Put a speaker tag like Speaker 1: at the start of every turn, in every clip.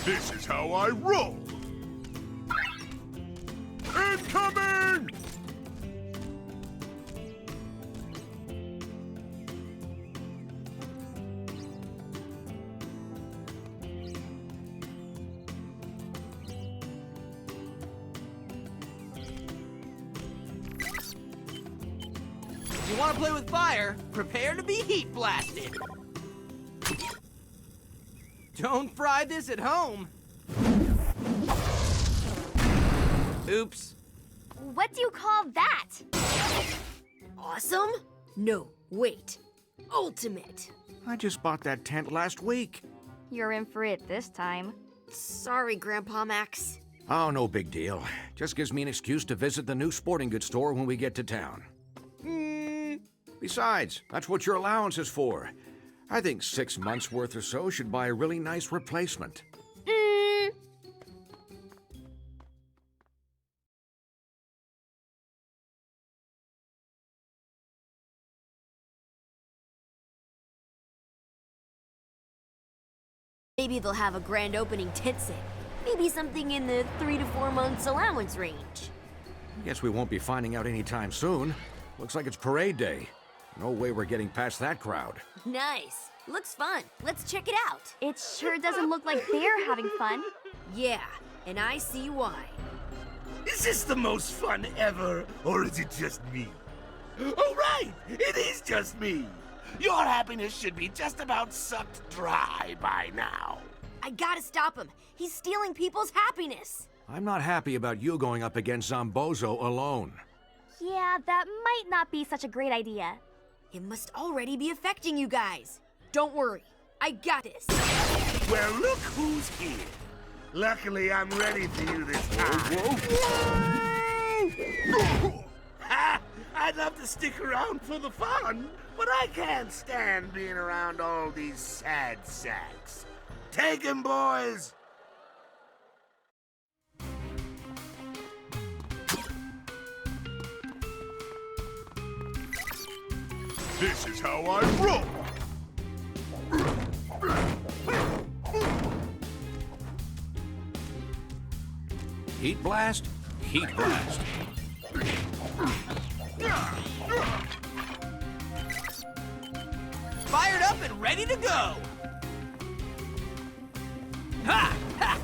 Speaker 1: This is how I roll! Incoming!
Speaker 2: If you want to play with fire, prepare to be heat blasted. Don't fry this at home. Oops.
Speaker 3: What do you call that?
Speaker 4: Awesome? No, wait. Ultimate.
Speaker 5: I just bought that tent last week.
Speaker 3: You're in for it this time.
Speaker 4: Sorry, Grandpa Max.
Speaker 5: Oh, no big deal. Just gives me an excuse to visit the new sporting goods store when we get to town. Besides, that's what your allowance is for. I think 6 months' worth or so should buy a really nice replacement.
Speaker 4: Maybe they'll have a grand opening tent sale. Maybe something in the 3 to 4 months allowance range.
Speaker 5: Guess we won't be finding out anytime soon. Looks like it's parade day. No way we're getting past that crowd.
Speaker 4: Nice. Looks fun. Let's check it out.
Speaker 3: It sure doesn't look like they're having fun.
Speaker 4: Yeah, and I see why.
Speaker 6: Is this the most fun ever, or is it just me? Oh, right! It is just me! Your happiness should be just about sucked dry by now.
Speaker 4: I gotta stop him. He's stealing people's happiness.
Speaker 5: I'm not happy about you going up against Zombozo alone.
Speaker 3: Yeah, that might not be such a great idea.
Speaker 4: It must already be affecting you guys. Don't worry. I got this.
Speaker 6: Well, look who's here. Luckily, I'm ready for you this time. Ha! I'd love to stick around for the fun, but I can't stand being around all these sad sacks. Take him, boys!
Speaker 1: This is how I roll!
Speaker 5: Heat blast? Heat blast.
Speaker 2: Fired up and ready to go. Ha! Ha!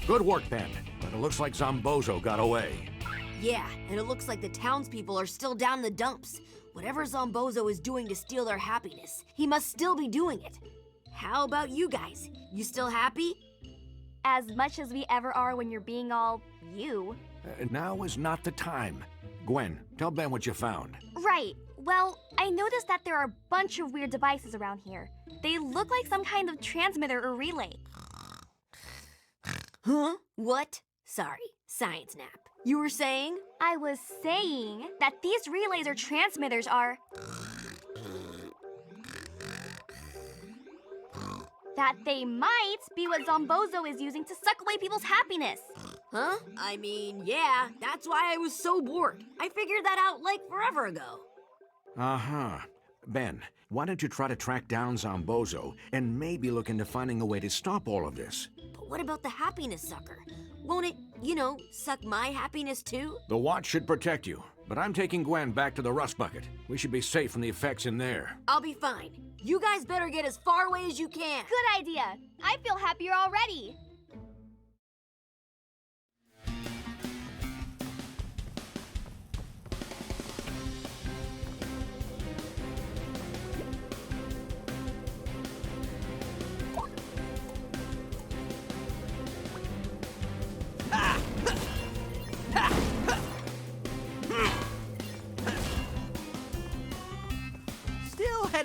Speaker 5: Good work, Ben. But it looks like Zombozo got away.
Speaker 4: Yeah, and it looks like the townspeople are still down in the dumps. Whatever Zombozo is doing to steal their happiness, he must still be doing it. How about you guys? You still happy?
Speaker 3: As much as we ever are when you're being all you.
Speaker 5: Now is not the time. Gwen, tell Ben what you found.
Speaker 3: Right. Well, I noticed that there are a bunch of weird devices around here. They look like some kind of transmitter or relay.
Speaker 4: Huh? What? Sorry, science nap. You were saying?
Speaker 3: I was saying that these relays or transmitters are... that they might be what Zombozo is using to suck away people's happiness.
Speaker 4: Huh? I mean, yeah, that's why I was so bored. I figured that out like forever ago.
Speaker 5: Uh-huh. Ben, why don't you try to track down Zombozo and maybe look into finding a way to stop all of this?
Speaker 4: But what about the happiness sucker? Won't it, suck my happiness too?
Speaker 5: The watch should protect you, but I'm taking Gwen back to the rust bucket. We should be safe from the effects in there.
Speaker 4: I'll be fine. You guys better get as far away as you can.
Speaker 3: Good idea. I feel happier already.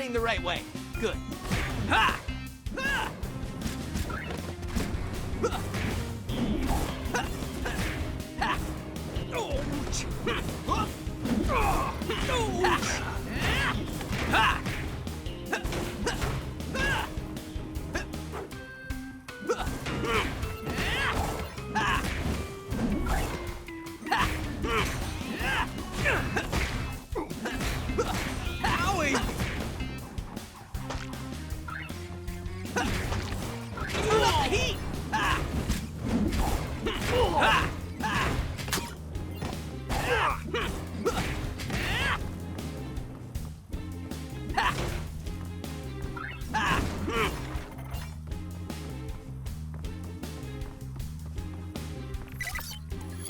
Speaker 2: heading the right way. Good. Ha! Ha! Ha! Ha! Ouch! Ha! Ouch! Ha! Owie! Heat! Ha! Ha!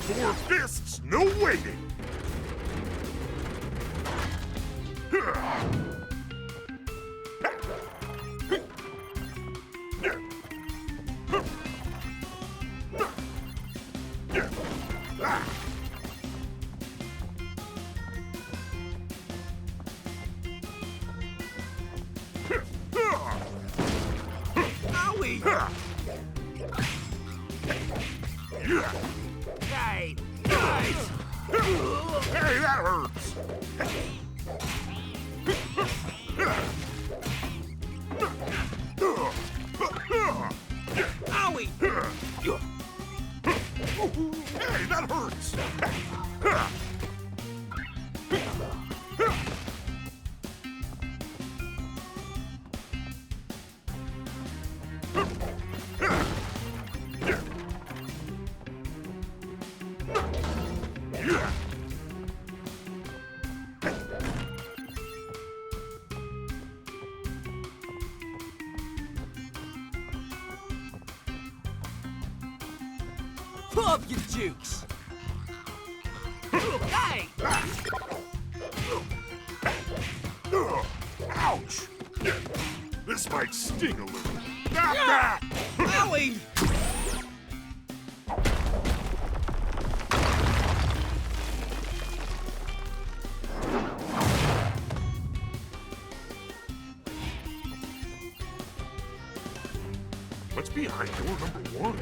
Speaker 1: Four fists, no waiting.
Speaker 2: Owie!
Speaker 1: Hey, that hurts.
Speaker 2: Owie!
Speaker 1: Hey, that hurts.
Speaker 2: Pump your jukes! Hey!
Speaker 1: Ouch! This might sting a little. Stop that!
Speaker 2: Owie!
Speaker 1: What's behind door number 1?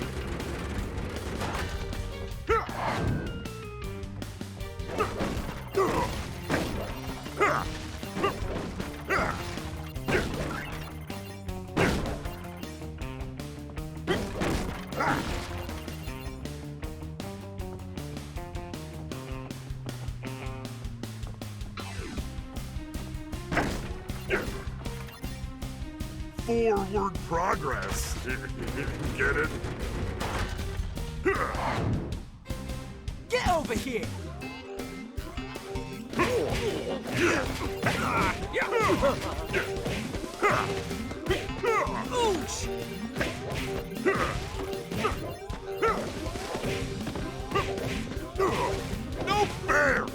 Speaker 1: Forward progress. Get it?
Speaker 2: Get over here! Ooch!
Speaker 1: No fair!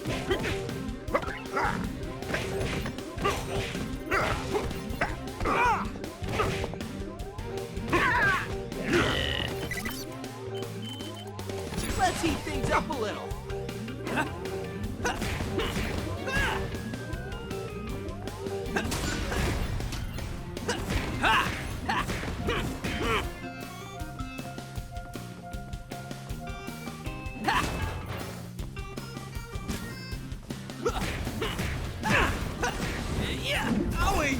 Speaker 2: Let's heat things up a little. Yeah, owie!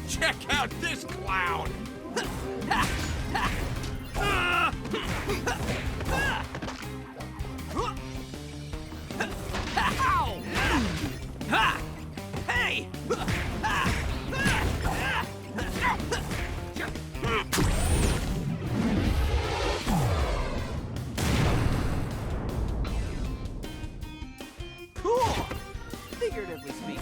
Speaker 2: Check out this clown! Ow! Ha! Hey! Cool! Figuratively speaking.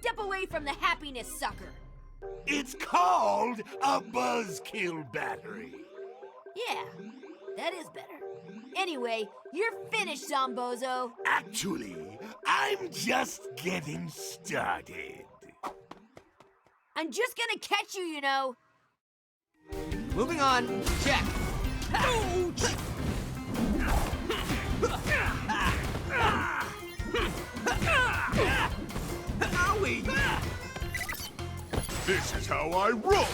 Speaker 4: step away from the happiness sucker.
Speaker 6: It's called a buzzkill battery.
Speaker 4: Yeah, that is better. Anyway, you're finished, Zombozo.
Speaker 6: Actually, I'm just getting started.
Speaker 4: I'm just gonna catch you, you know.
Speaker 2: Moving on. Check. Owie!
Speaker 1: This is how I roll.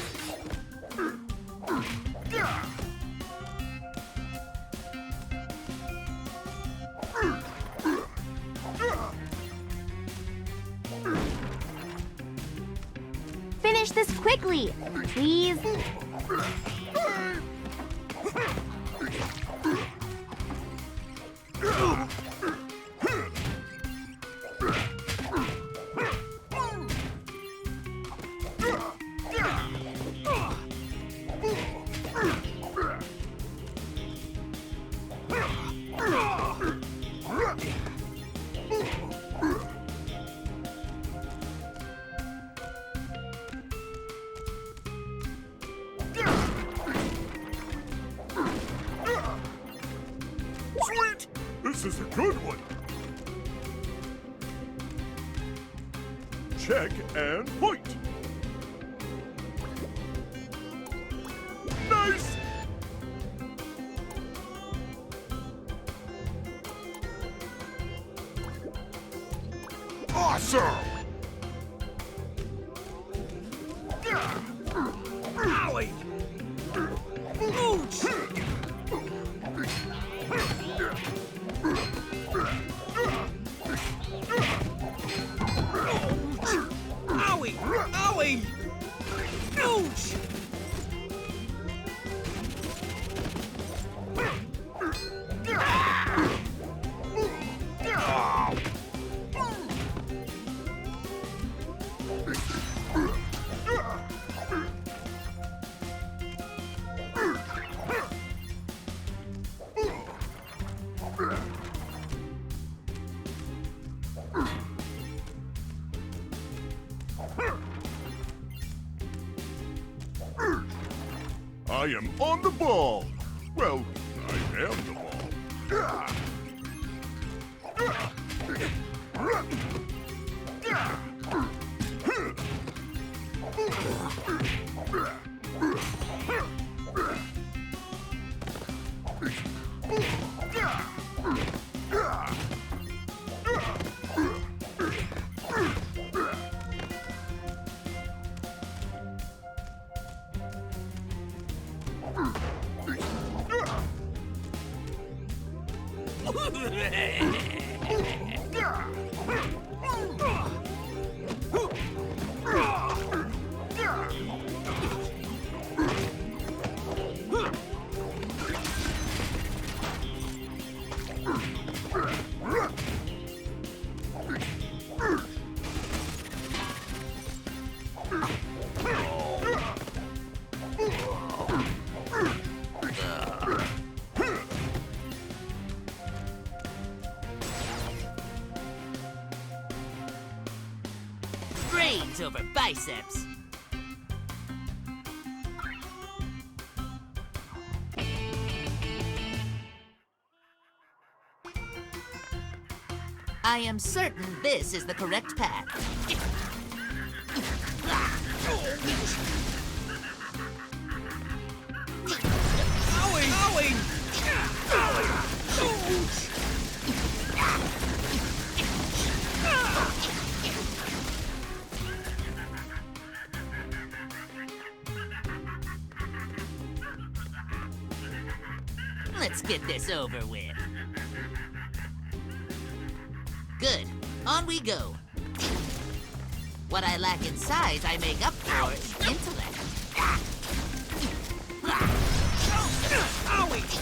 Speaker 3: Finish this quickly, please.
Speaker 1: Sweet! This is a good one. Check and point. Nice! Awesome!
Speaker 2: Owie! Ouch! Owie! Owie! Ouch!
Speaker 1: I am on the ball. Well, I am the ball.
Speaker 2: Brains over biceps. I am certain this is the correct path. Owie! Owie! Let's get this over with. Good. On we go. What I lack in size, I make up for in intellect. Owie!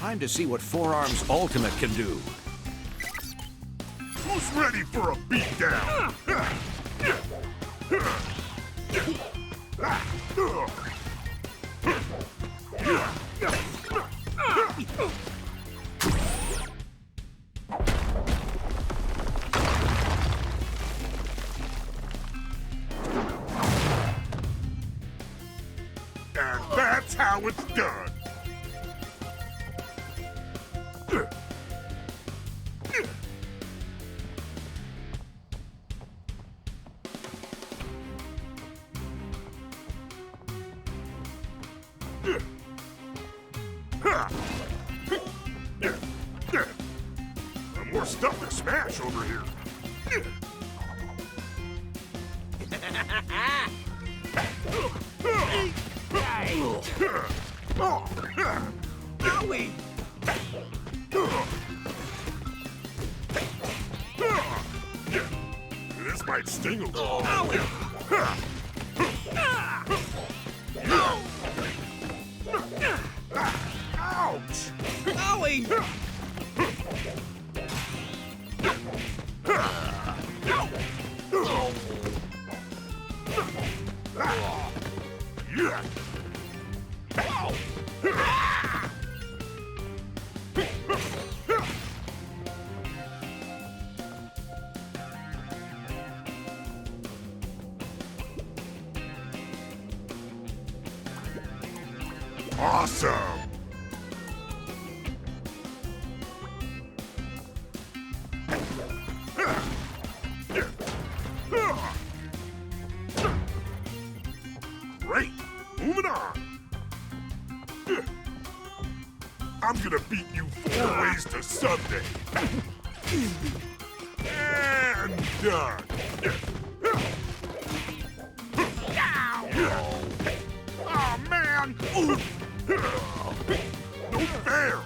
Speaker 5: Time to see what Forearm's ultimate can do.
Speaker 1: Who's ready for a beatdown? And that's how it's done. More stuff to smash over here.
Speaker 6: Owie!
Speaker 1: This might sting a little. Ouch!
Speaker 6: Owie!
Speaker 1: Yeah. Awesome! Great! Moving on! I'm gonna beat you 4 ways to Sunday! And done! Oh man! No fair!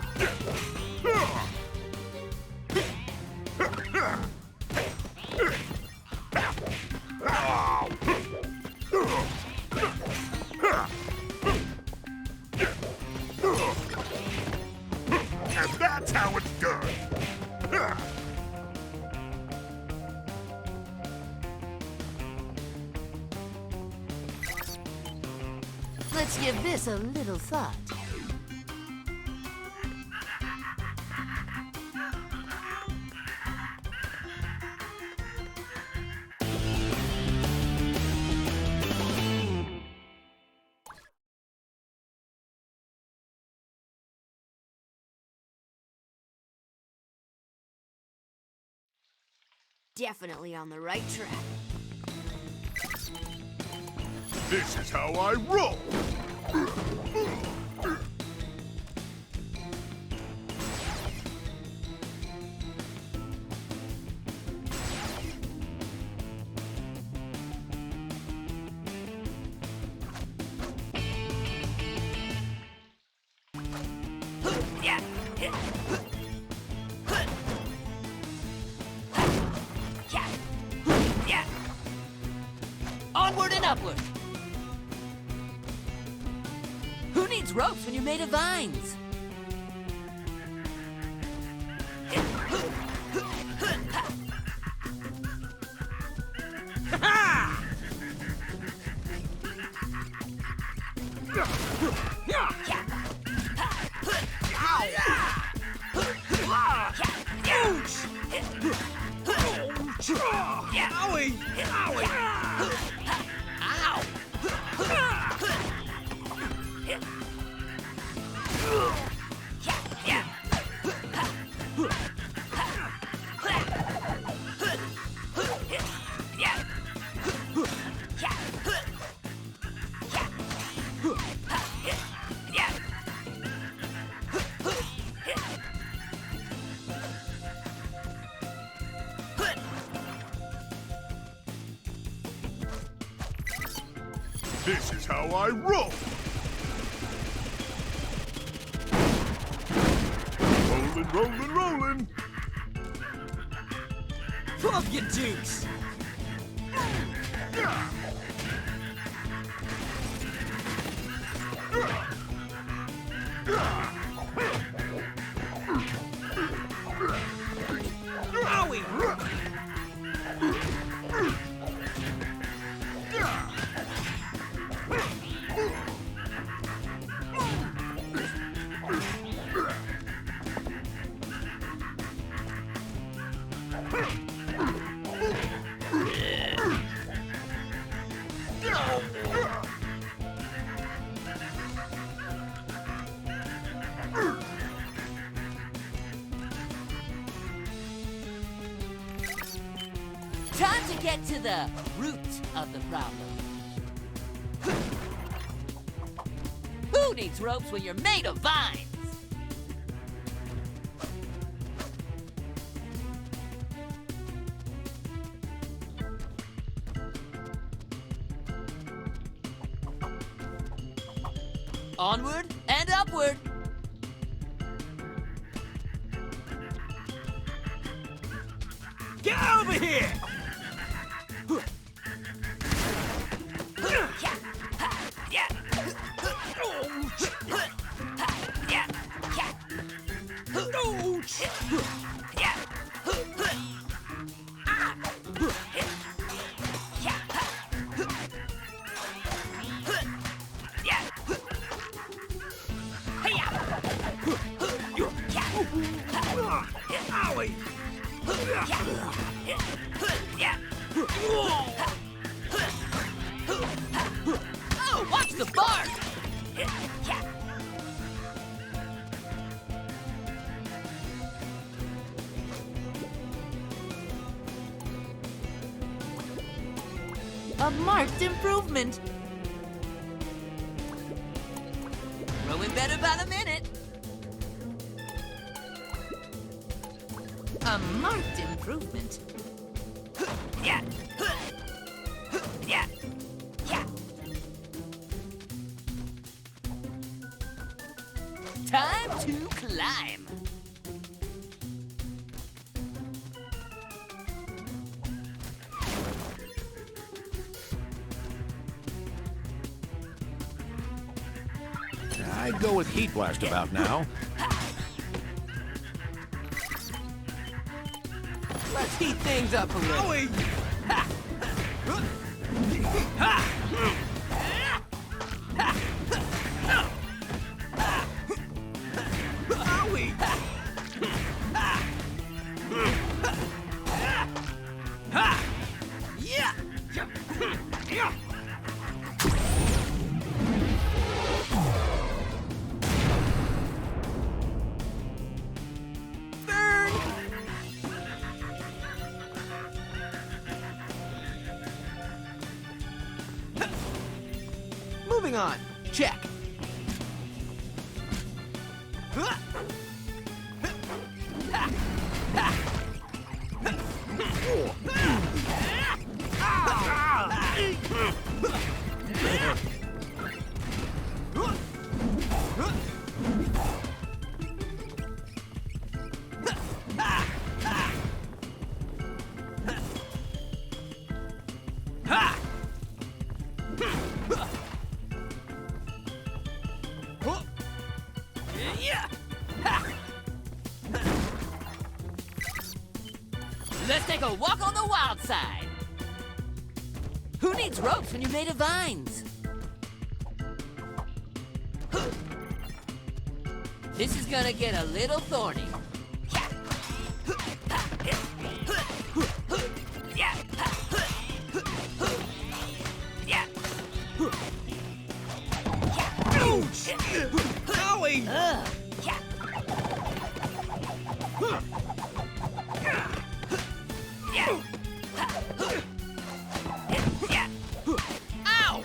Speaker 1: And that's how it's done!
Speaker 2: Let's give this a little thought.
Speaker 4: Definitely on the right track.
Speaker 1: This is how I roll!
Speaker 2: Onward and upward. Who needs ropes when you're made of vines?
Speaker 6: Owie! Owie!
Speaker 1: This is how I roll! Rolling, rolling, rolling!
Speaker 2: Pump your juice. to get to the root of the problem. Who needs ropes when you're made of vines? Onward and upward.
Speaker 6: Get over here! Owie!
Speaker 2: Oh, watch the bark! A marked improvement. Growing better by the minute. A marked improvement. Yeah. Yeah. Yeah. Time to climb.
Speaker 5: I'd go with Heat Blast about now.
Speaker 2: Let's heat things up a little.
Speaker 6: Owie! Owie! Yeah!
Speaker 2: Burn!
Speaker 7: Moving on. Check.
Speaker 2: Let's take a walk on the wild side. Who needs ropes when you're made of vines? This is gonna get a little thorny.
Speaker 6: Owie!
Speaker 2: Ow!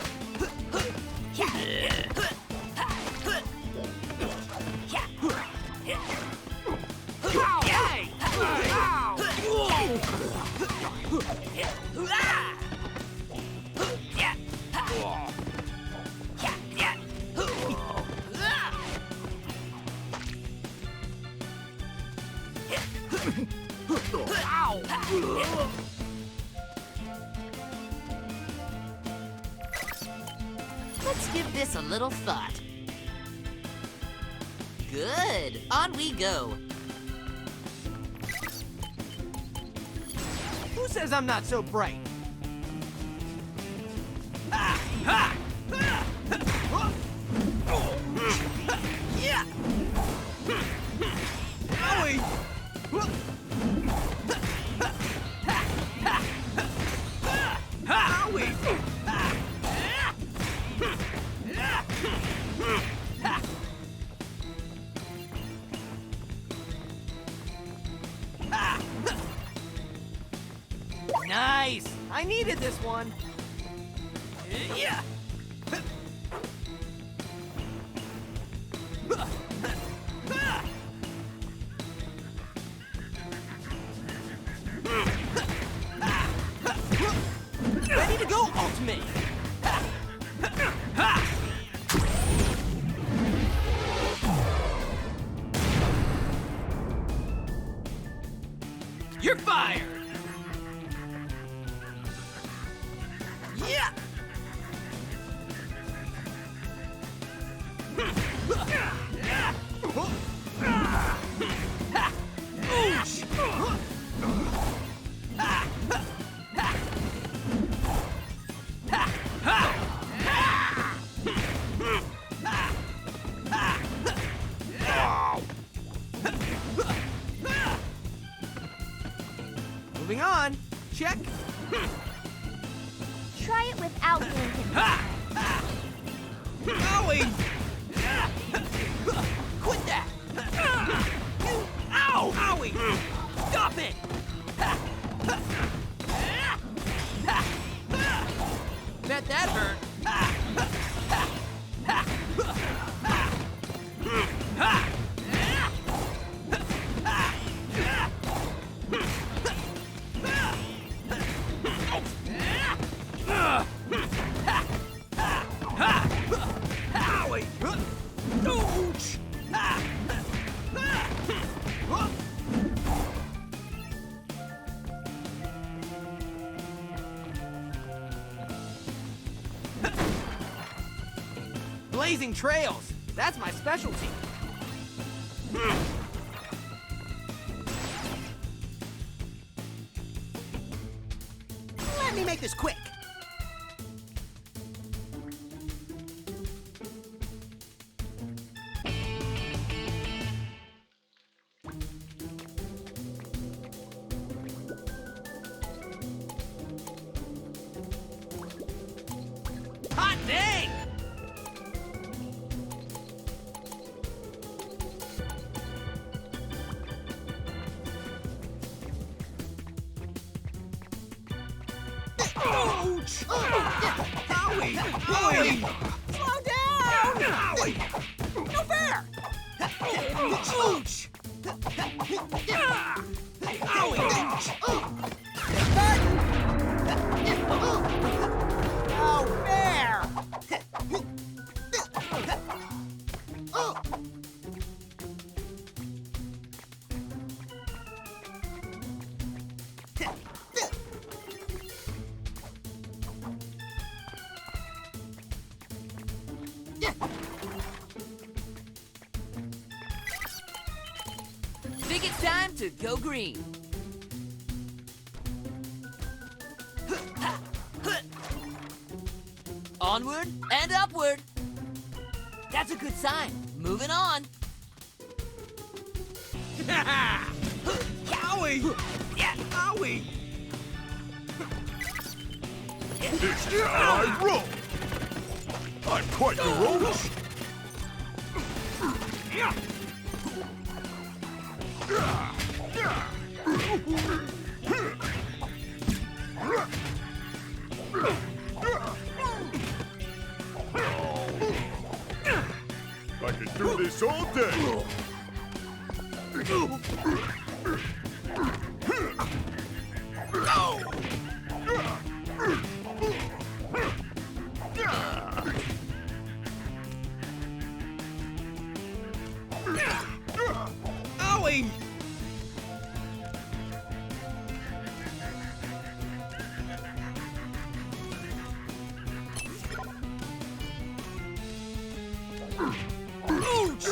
Speaker 2: Let's give this a little thought. Good. On we go.
Speaker 7: Who says I'm not so bright?
Speaker 6: Yeah! Owie! Owie!
Speaker 2: Nice.
Speaker 7: I needed this one. Yeah. Ready to go, Ultimate! You're fired! Yeah! Moving on. Check.
Speaker 3: Try it without getting hit.
Speaker 7: Owie! Quit that! Ow! Owie! Stop it! Bet that hurt. Owie! Ouch! Blazing trails. That's my specialty. Let me make this quick. Hot dang! Ouch! Owie! Owie! Slow down! Owie! No fair! Ouch! Owie! No fair!
Speaker 2: Think it's time to go green. Onward and upward. That's a good sign. Moving on.
Speaker 7: Owie! Yeah, owie!
Speaker 1: This is how I roll. I'm quite the roller. I can do this all day.
Speaker 7: Owie! Ouch!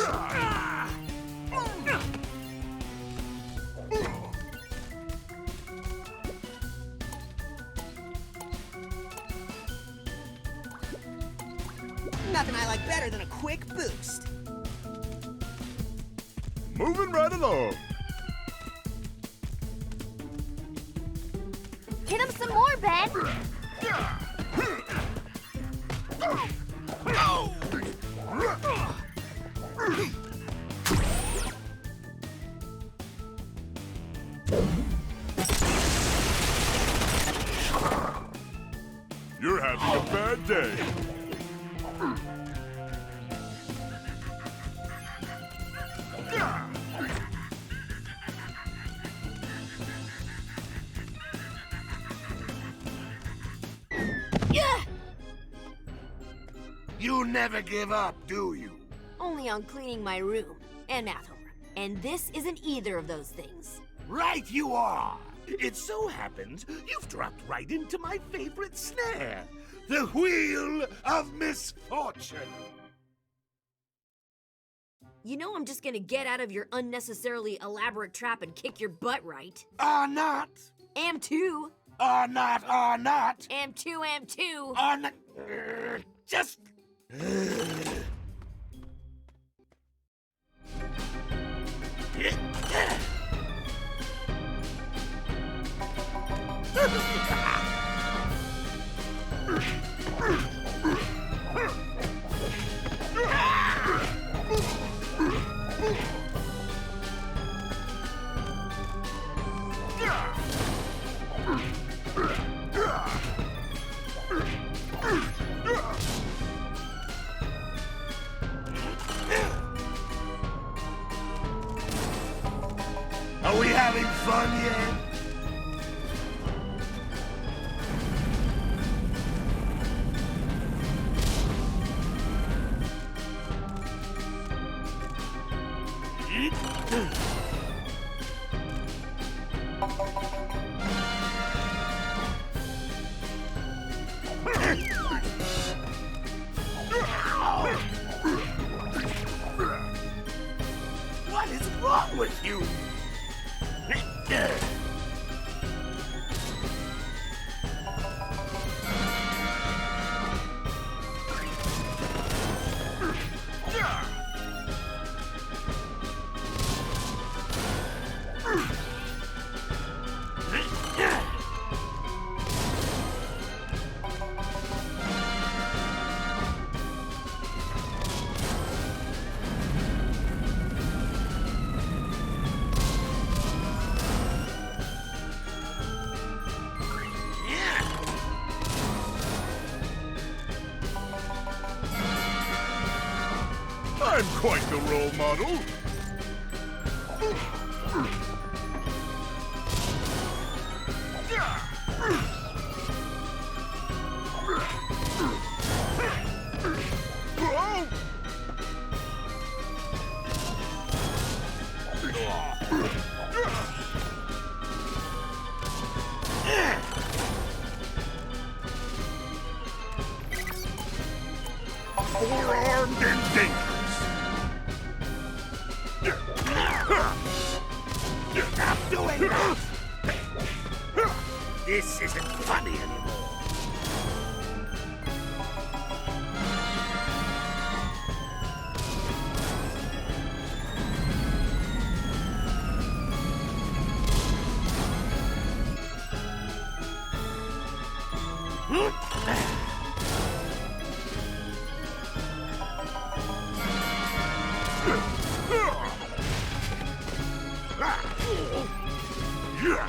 Speaker 7: Nothing I like better than a quick boost.
Speaker 1: Moving right along.
Speaker 3: Hit him some more, Ben.
Speaker 6: You never give up, do you?
Speaker 4: Only on cleaning my room and math homework. And this isn't either of those things.
Speaker 6: Right you are! It so happens you've dropped right into my favorite snare, the Wheel of Misfortune.
Speaker 4: You know I'm just gonna get out of your unnecessarily elaborate trap and kick your butt, right?
Speaker 6: Are not,
Speaker 4: Am too.
Speaker 6: are not, are not,
Speaker 4: Am too, am too.
Speaker 6: are not. Just. Are we having fun yet? What is wrong with you?
Speaker 1: I'm quite the role model. Forearmed and dangerous.
Speaker 6: Stop doing that! This isn't funny anymore.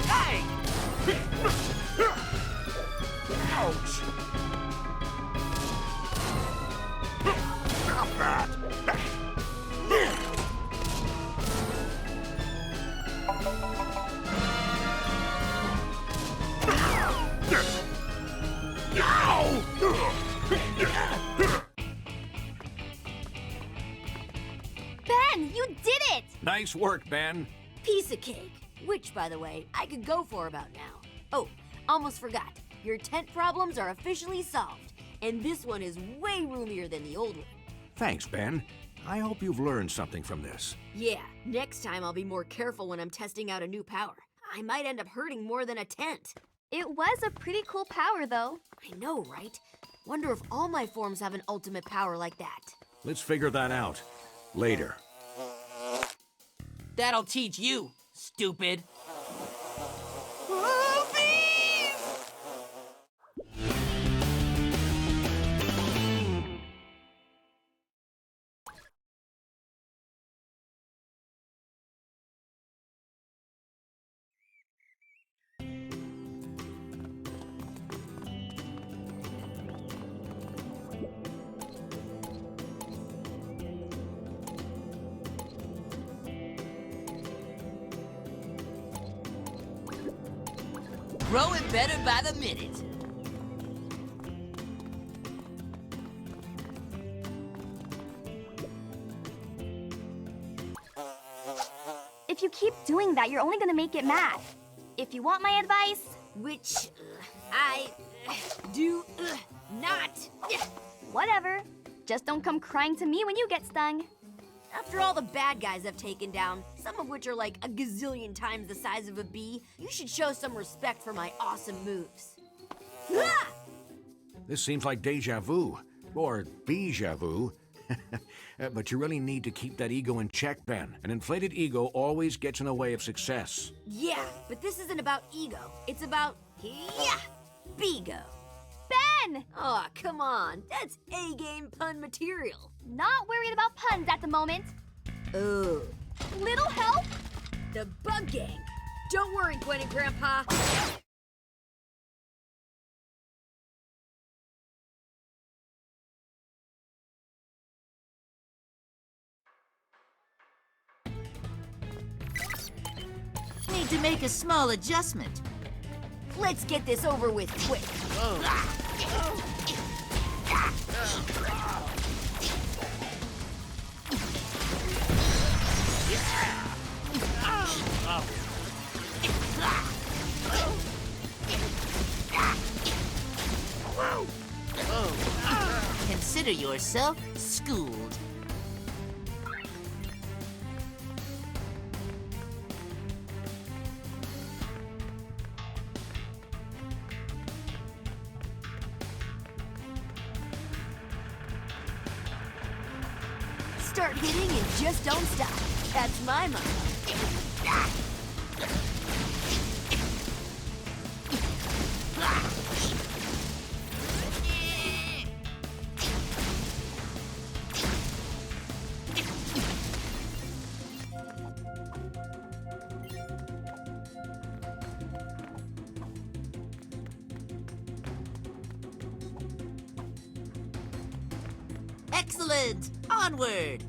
Speaker 1: Hey! Ouch! Stop that!
Speaker 3: Ben, you did it!
Speaker 5: Nice work, Ben.
Speaker 4: Piece of cake. Which, by the way, I could go for about now. Oh, almost forgot. Your tent problems are officially solved. And this one is way roomier than the old one.
Speaker 5: Thanks, Ben. I hope you've learned something from this.
Speaker 4: Yeah, next time I'll be more careful when I'm testing out a new power. I might end up hurting more than a tent.
Speaker 3: It was a pretty cool power, though.
Speaker 4: I know, right? Wonder if all my forms have an ultimate power like that.
Speaker 5: Let's figure that out later.
Speaker 2: That'll teach you, stupid. growing better by the minute.
Speaker 3: If you keep doing that, you're only gonna make it mad. If you want my advice,
Speaker 4: Which I do not.
Speaker 3: whatever. Just don't come crying to me when you get stung.
Speaker 4: After all the bad guys I've taken down, some of which are like a gazillion times the size of a bee, you should show some respect for my awesome moves. Ah!
Speaker 5: This seems like deja vu, or bija vu. But you really need to keep that ego in check, Ben. An inflated ego always gets in the way of success.
Speaker 4: Yeah, but this isn't about ego. It's about, bigo.
Speaker 3: Ben!
Speaker 4: Aw, come on. That's A-game pun material.
Speaker 3: Not worried about puns at the moment.
Speaker 4: Oh.
Speaker 3: Little help?
Speaker 4: The Bug Gang. Don't worry, Gwen and Grandpa.
Speaker 2: Need to make a small adjustment.
Speaker 4: Let's get this over with quick.
Speaker 2: Consider yourself schooled.
Speaker 4: Start hitting and just don't stop. That's my motto.
Speaker 2: Excellent! Onward!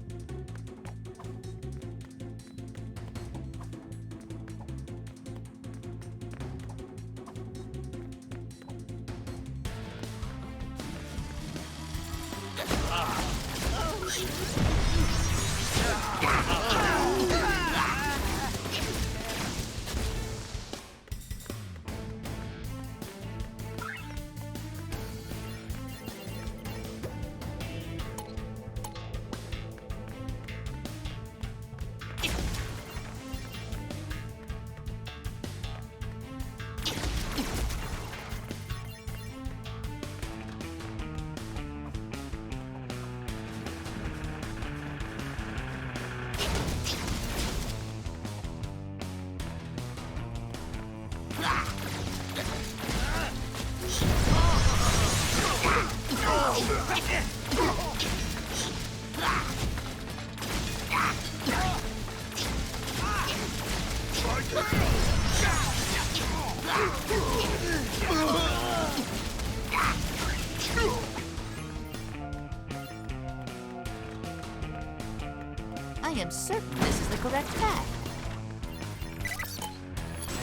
Speaker 2: I am certain this is the correct path.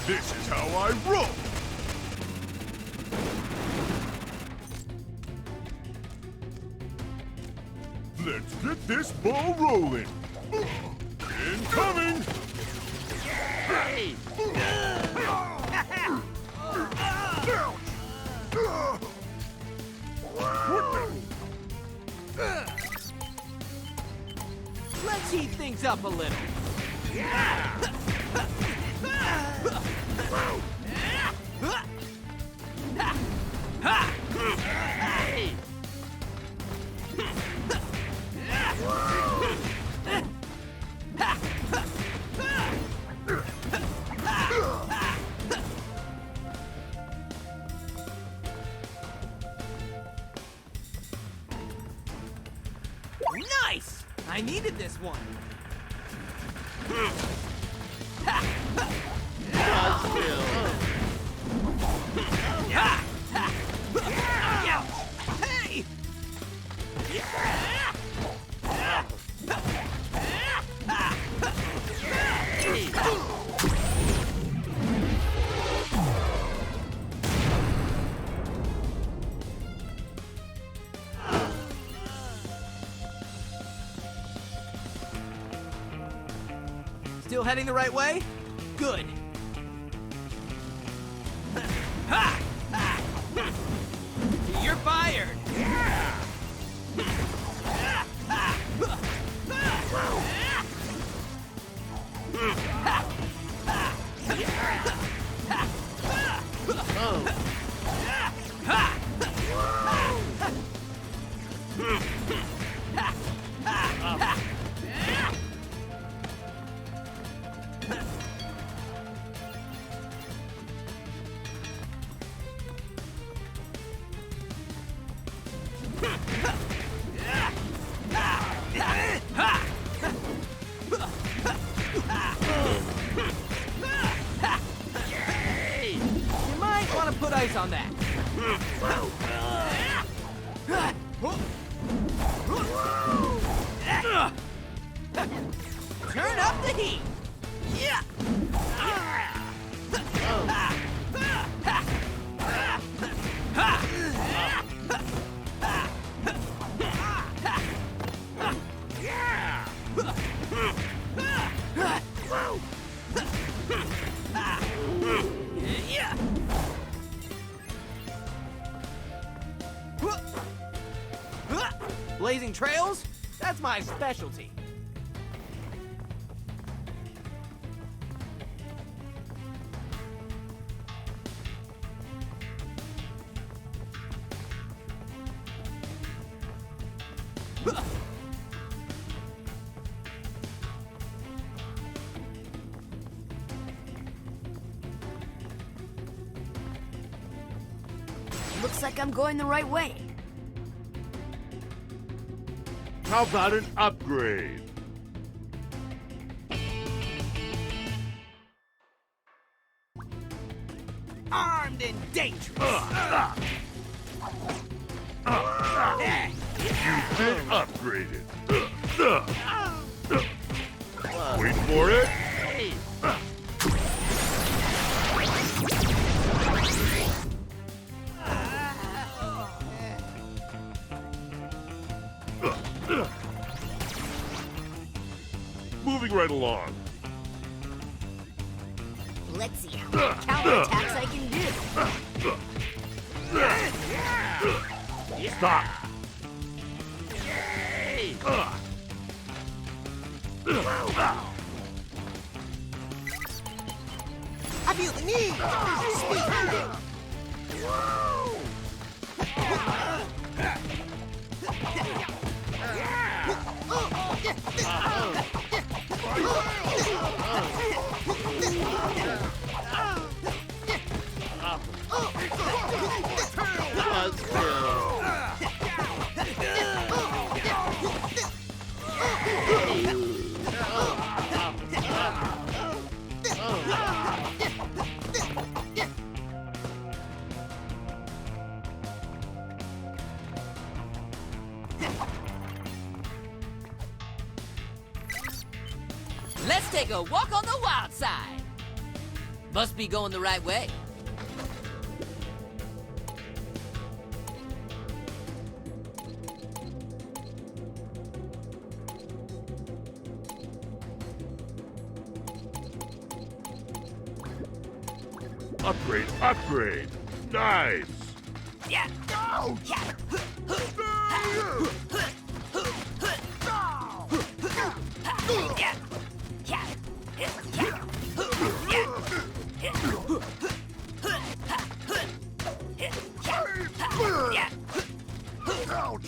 Speaker 1: This is how I roll! Let's get this ball rolling! Incoming! Hey!
Speaker 7: Let's heat things up a little. Nice! I needed this one. Hey! Still heading the right way? Good. Ha! Ha! You're fired! You might want to put ice on that. Turn up the heat. Yeah. Blazing trails? That's my specialty.
Speaker 4: Looks like I'm going the right way.
Speaker 1: How about an upgrade?
Speaker 7: Armed and dangerous.
Speaker 1: You've been upgraded. Wait for it. Moving right along.
Speaker 4: Let's see how many counterattacks I can do.
Speaker 1: Stop.
Speaker 7: I feel the need. Speed.
Speaker 2: Let's take a walk on the wild side. Must be going the right way.
Speaker 1: Upgrade, upgrade. Nice.
Speaker 2: Yeah.
Speaker 1: Ouch.
Speaker 2: Yeah.
Speaker 1: Ouch.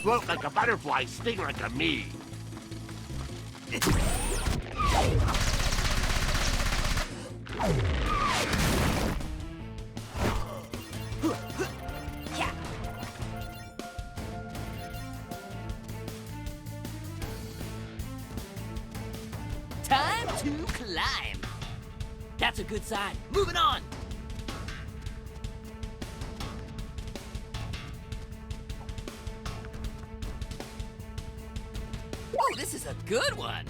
Speaker 6: Float like a butterfly, sting like a bee.
Speaker 2: Time to climb. That's a good sign. Moving on. Oh, this is a good one.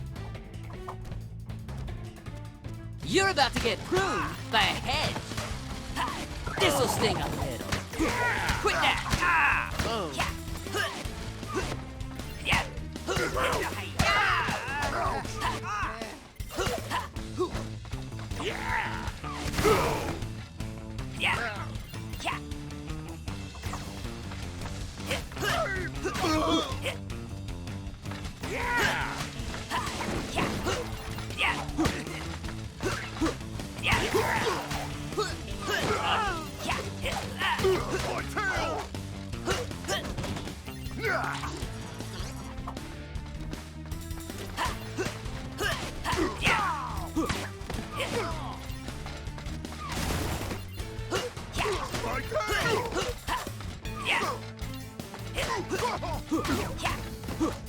Speaker 2: You're about to get pruned by a hedge. This'll sting a little. Quit that.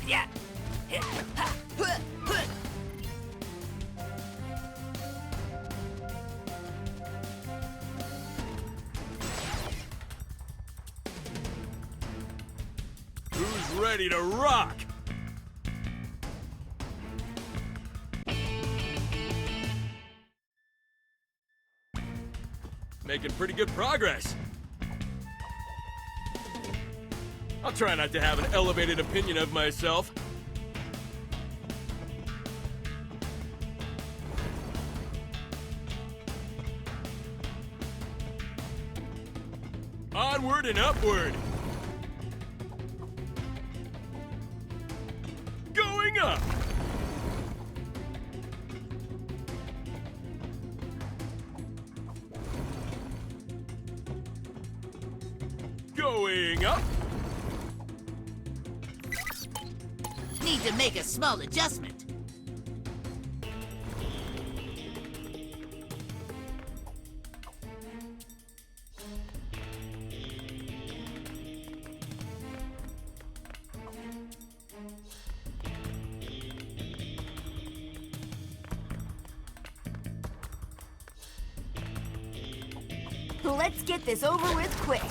Speaker 2: Yeah. Yeah.
Speaker 8: Who's ready to rock? Making pretty good progress. I'll try not to have an elevated opinion of myself. Onward and upward. Going up. Going up.
Speaker 2: Need to make a small adjustment.
Speaker 4: Let's get this over with quick.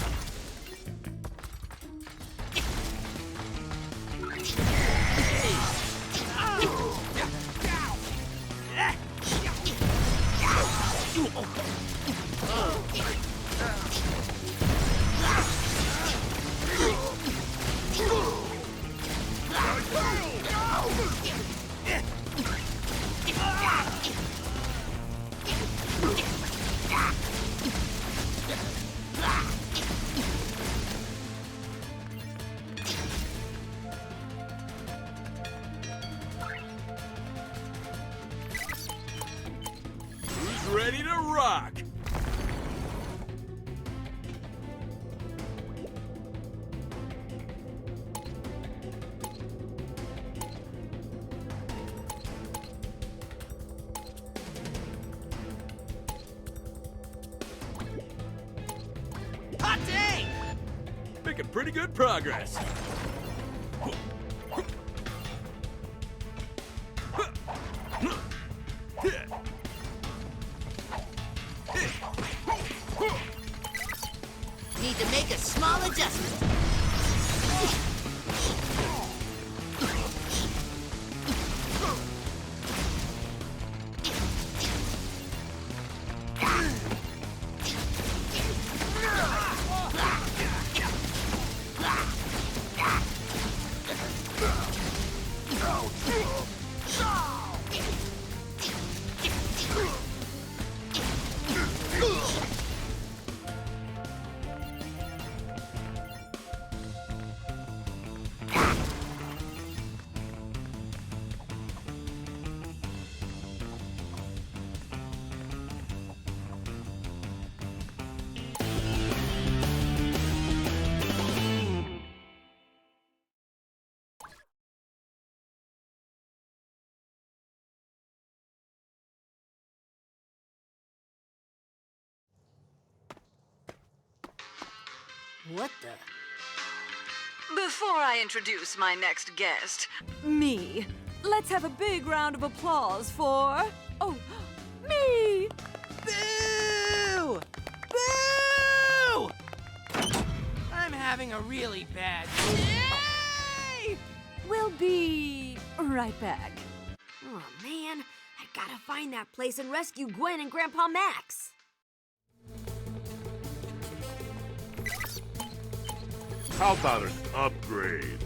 Speaker 8: Ready to rock!
Speaker 2: Hot dang!
Speaker 8: Making pretty good progress.
Speaker 2: Need to make a small adjustment.
Speaker 4: What the?
Speaker 9: Before I introduce my next guest, me, let's have a big round of applause for... Oh, me!
Speaker 7: Boo! Boo! I'm having a really bad day!
Speaker 9: We'll be right back.
Speaker 4: Oh man, I gotta find that place and rescue Gwen and Grandpa Max.
Speaker 1: How about an upgrade?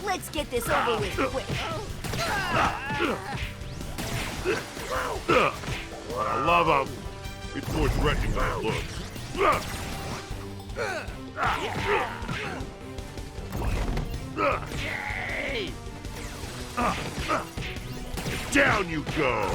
Speaker 4: Let's get this over with quick.
Speaker 1: I love how before threatening my looks. Down you go!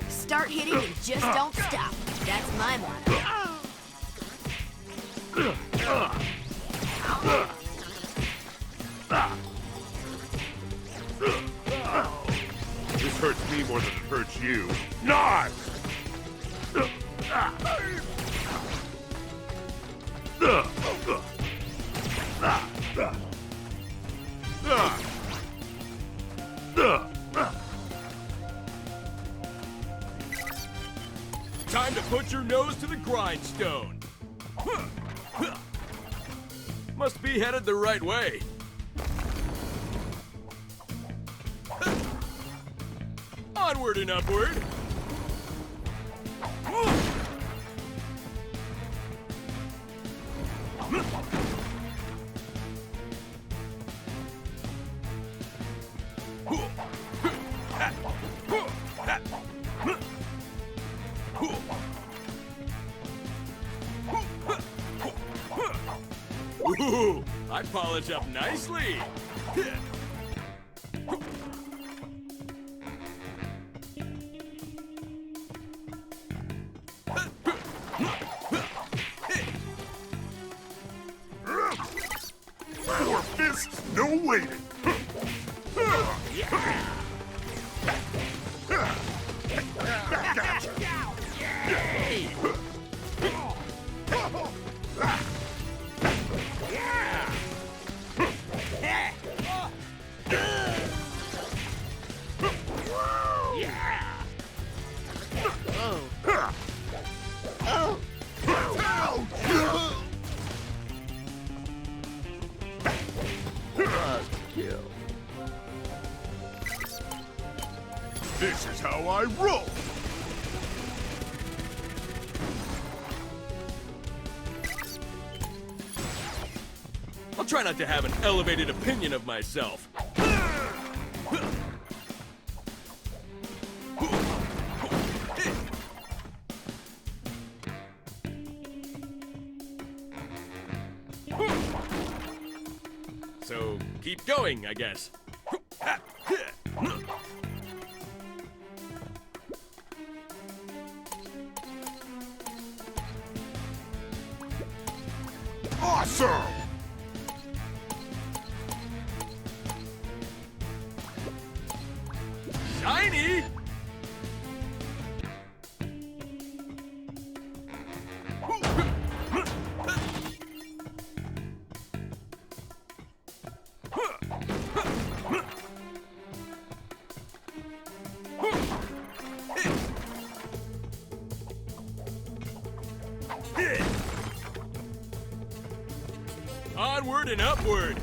Speaker 4: Start hitting and just don't stop. That's my motto.
Speaker 1: This hurts me more than it hurts you. Not!
Speaker 8: Time to put your nose to the grindstone. Must be headed the right way. Onward and upward. Ooh, I polish up nicely.
Speaker 1: Four fists, no waiting. Back at you. This is how I roll.
Speaker 8: I'll try not to have an elevated opinion of myself. So, keep going, I guess.
Speaker 1: Awesome!
Speaker 8: Shiny! Onward and upward!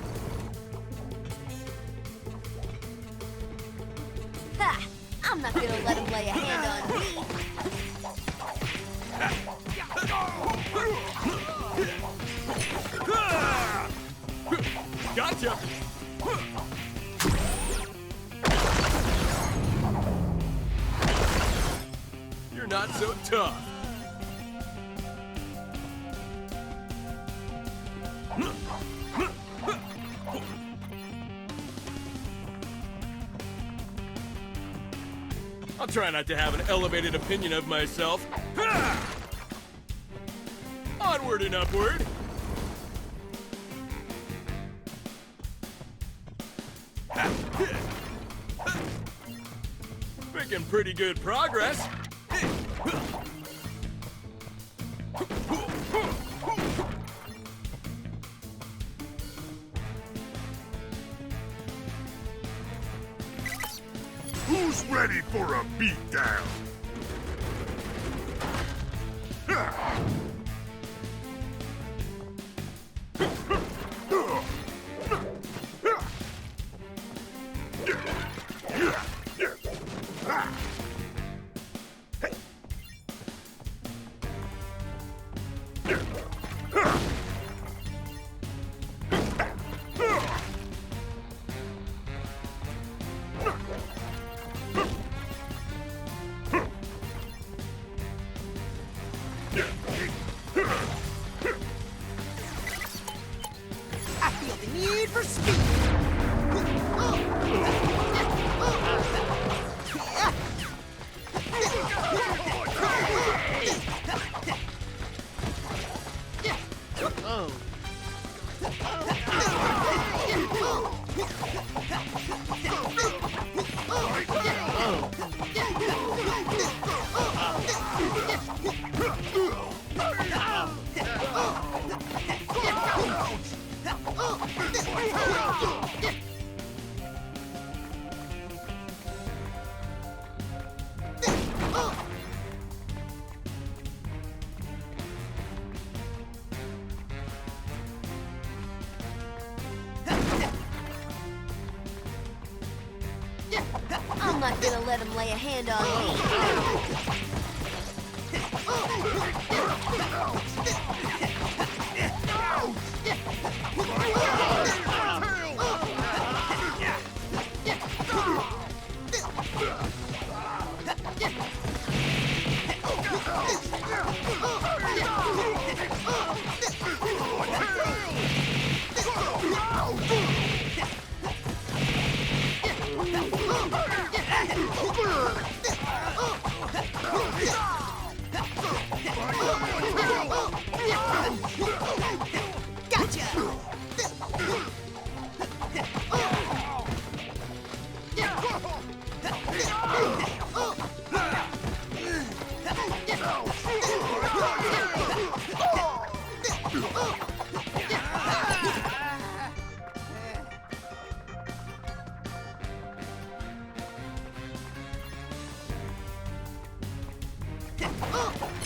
Speaker 4: Ha! I'm not gonna let him lay a hand on me.
Speaker 8: Gotcha! You're not so tough. I'll try not to have an elevated opinion of myself. Ha! Onward and upward. Making pretty good progress.
Speaker 1: Who's ready for a beatdown?
Speaker 7: I feel the need for speed.
Speaker 4: I'm not gonna let him lay a hand on me.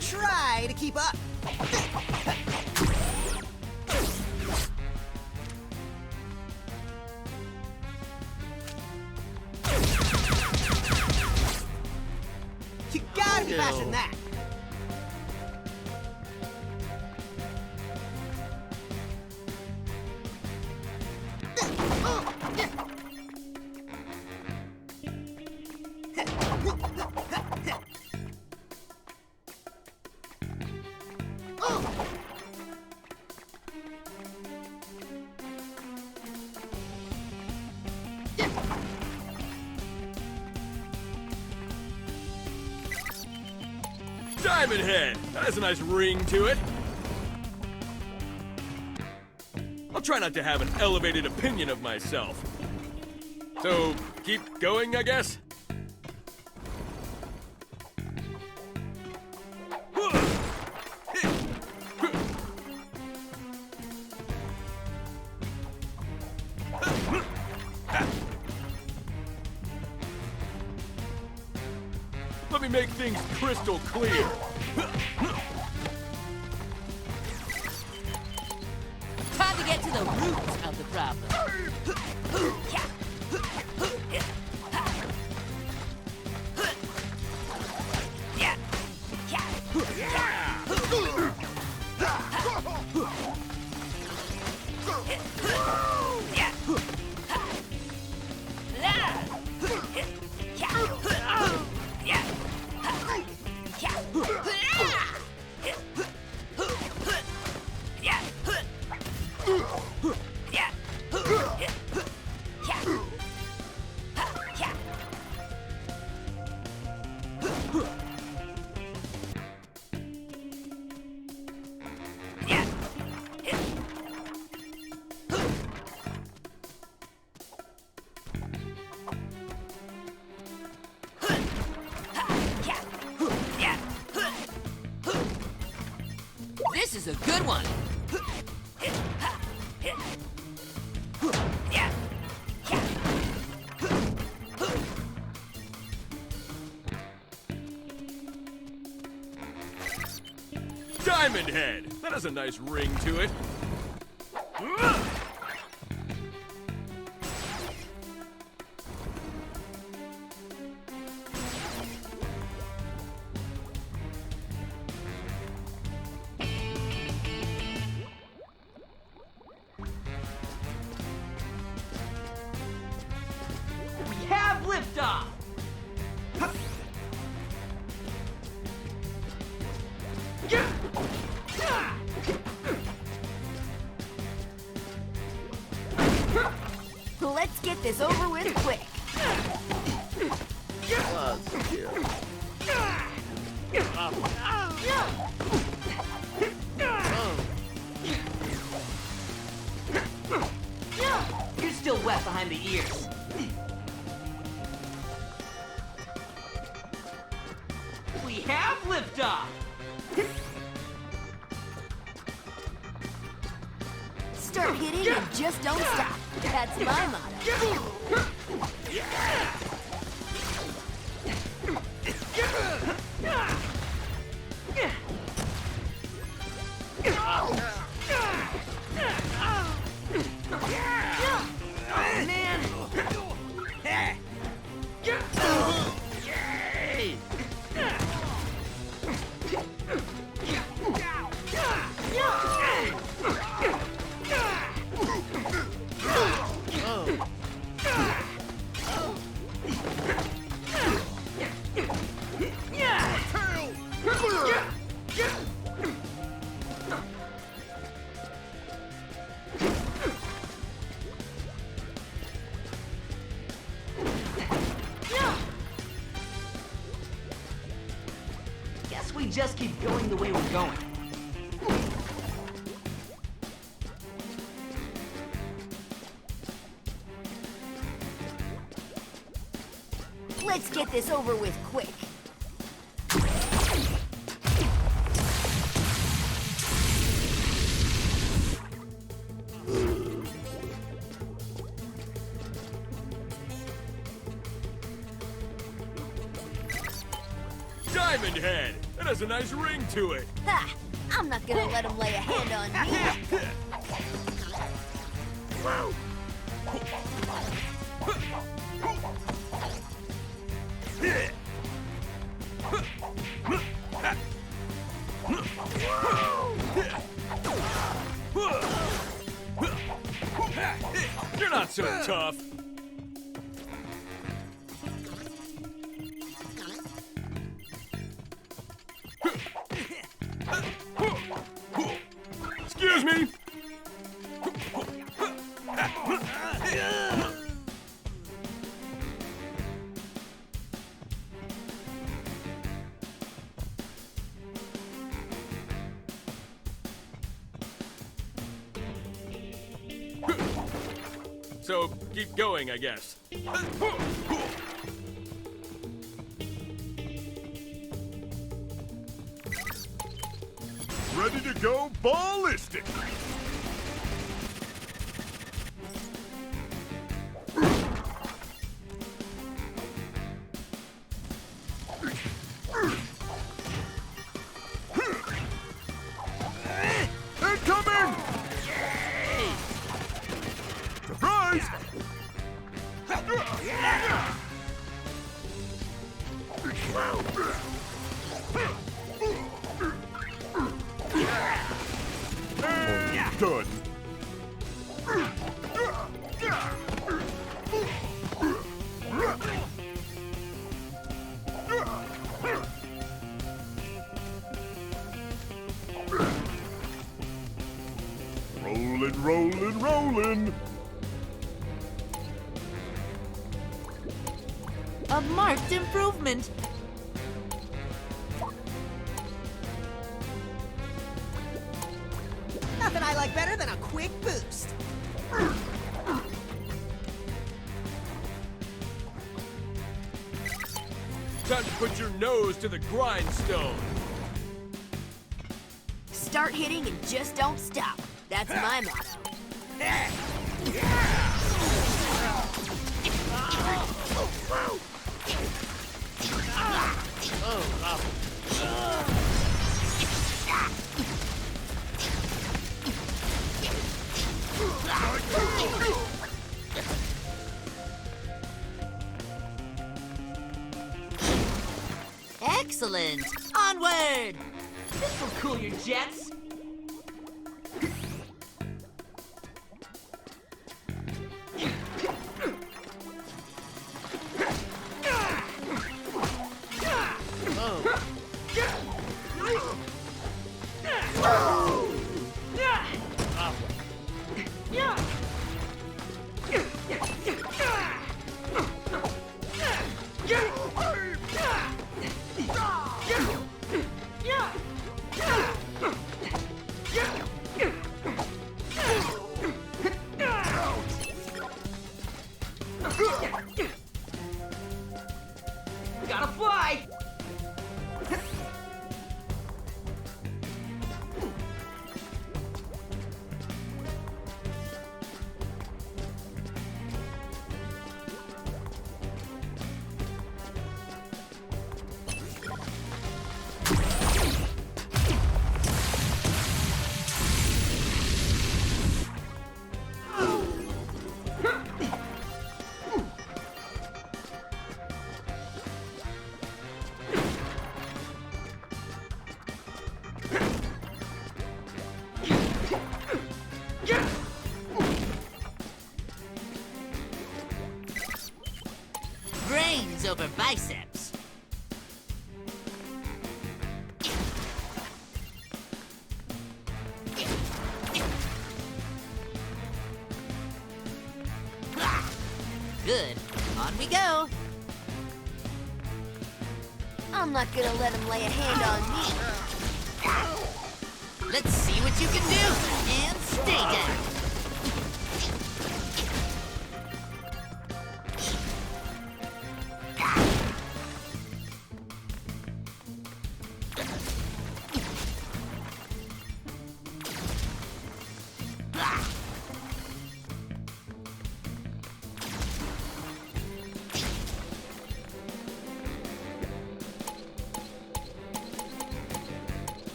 Speaker 7: Try to keep up. You gotta be faster than that.
Speaker 8: Diamond Head! That has a nice ring to it. I'll try not to have an elevated opinion of myself. So, keep going, I guess? Let me make things crystal clear.
Speaker 2: Time to get to the roots of the problem. a good one.
Speaker 8: Diamond Head! That has a nice ring to it.
Speaker 2: We have liftoff!
Speaker 4: Let's get this over with quick.
Speaker 2: You're still wet behind the ears. We have liftoff!
Speaker 4: Start hitting and just don't stop. That's my motto.
Speaker 2: Oh, man! Guess we just keep going the way we're going.
Speaker 4: Let's get this over with quick.
Speaker 8: Diamond Head! That has a nice ring to it.
Speaker 4: Ha! I'm not gonna let him lay a hand on me.
Speaker 8: You're not so tough. Excuse me. So, keep going, I guess.
Speaker 1: Ready to go ballistic! Incoming! Surprise! And done. Rollin', rollin', rollin'.
Speaker 9: A marked improvement.
Speaker 7: Nothing I like better than a quick boost.
Speaker 8: Time to put your nose to the grindstone.
Speaker 4: Start hitting and just don't stop. That's my motto.
Speaker 2: Excellent! Onward!
Speaker 10: This'll cool your jets. Gotta fly!
Speaker 2: Brains over biceps. Good. On we go.
Speaker 4: I'm not gonna let him lay a hand on me.
Speaker 2: Let's see what you can do. And stay down.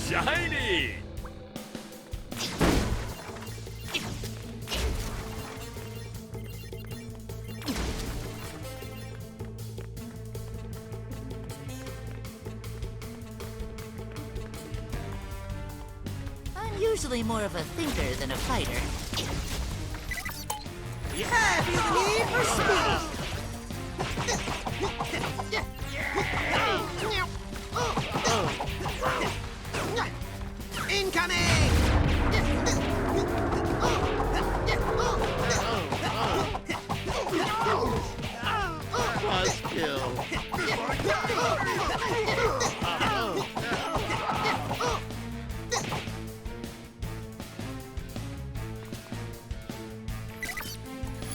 Speaker 8: Shiny!
Speaker 2: I'm usually more of a thinker than a fighter.
Speaker 7: I feel the need for speed. Incoming!
Speaker 6: Buzzkill.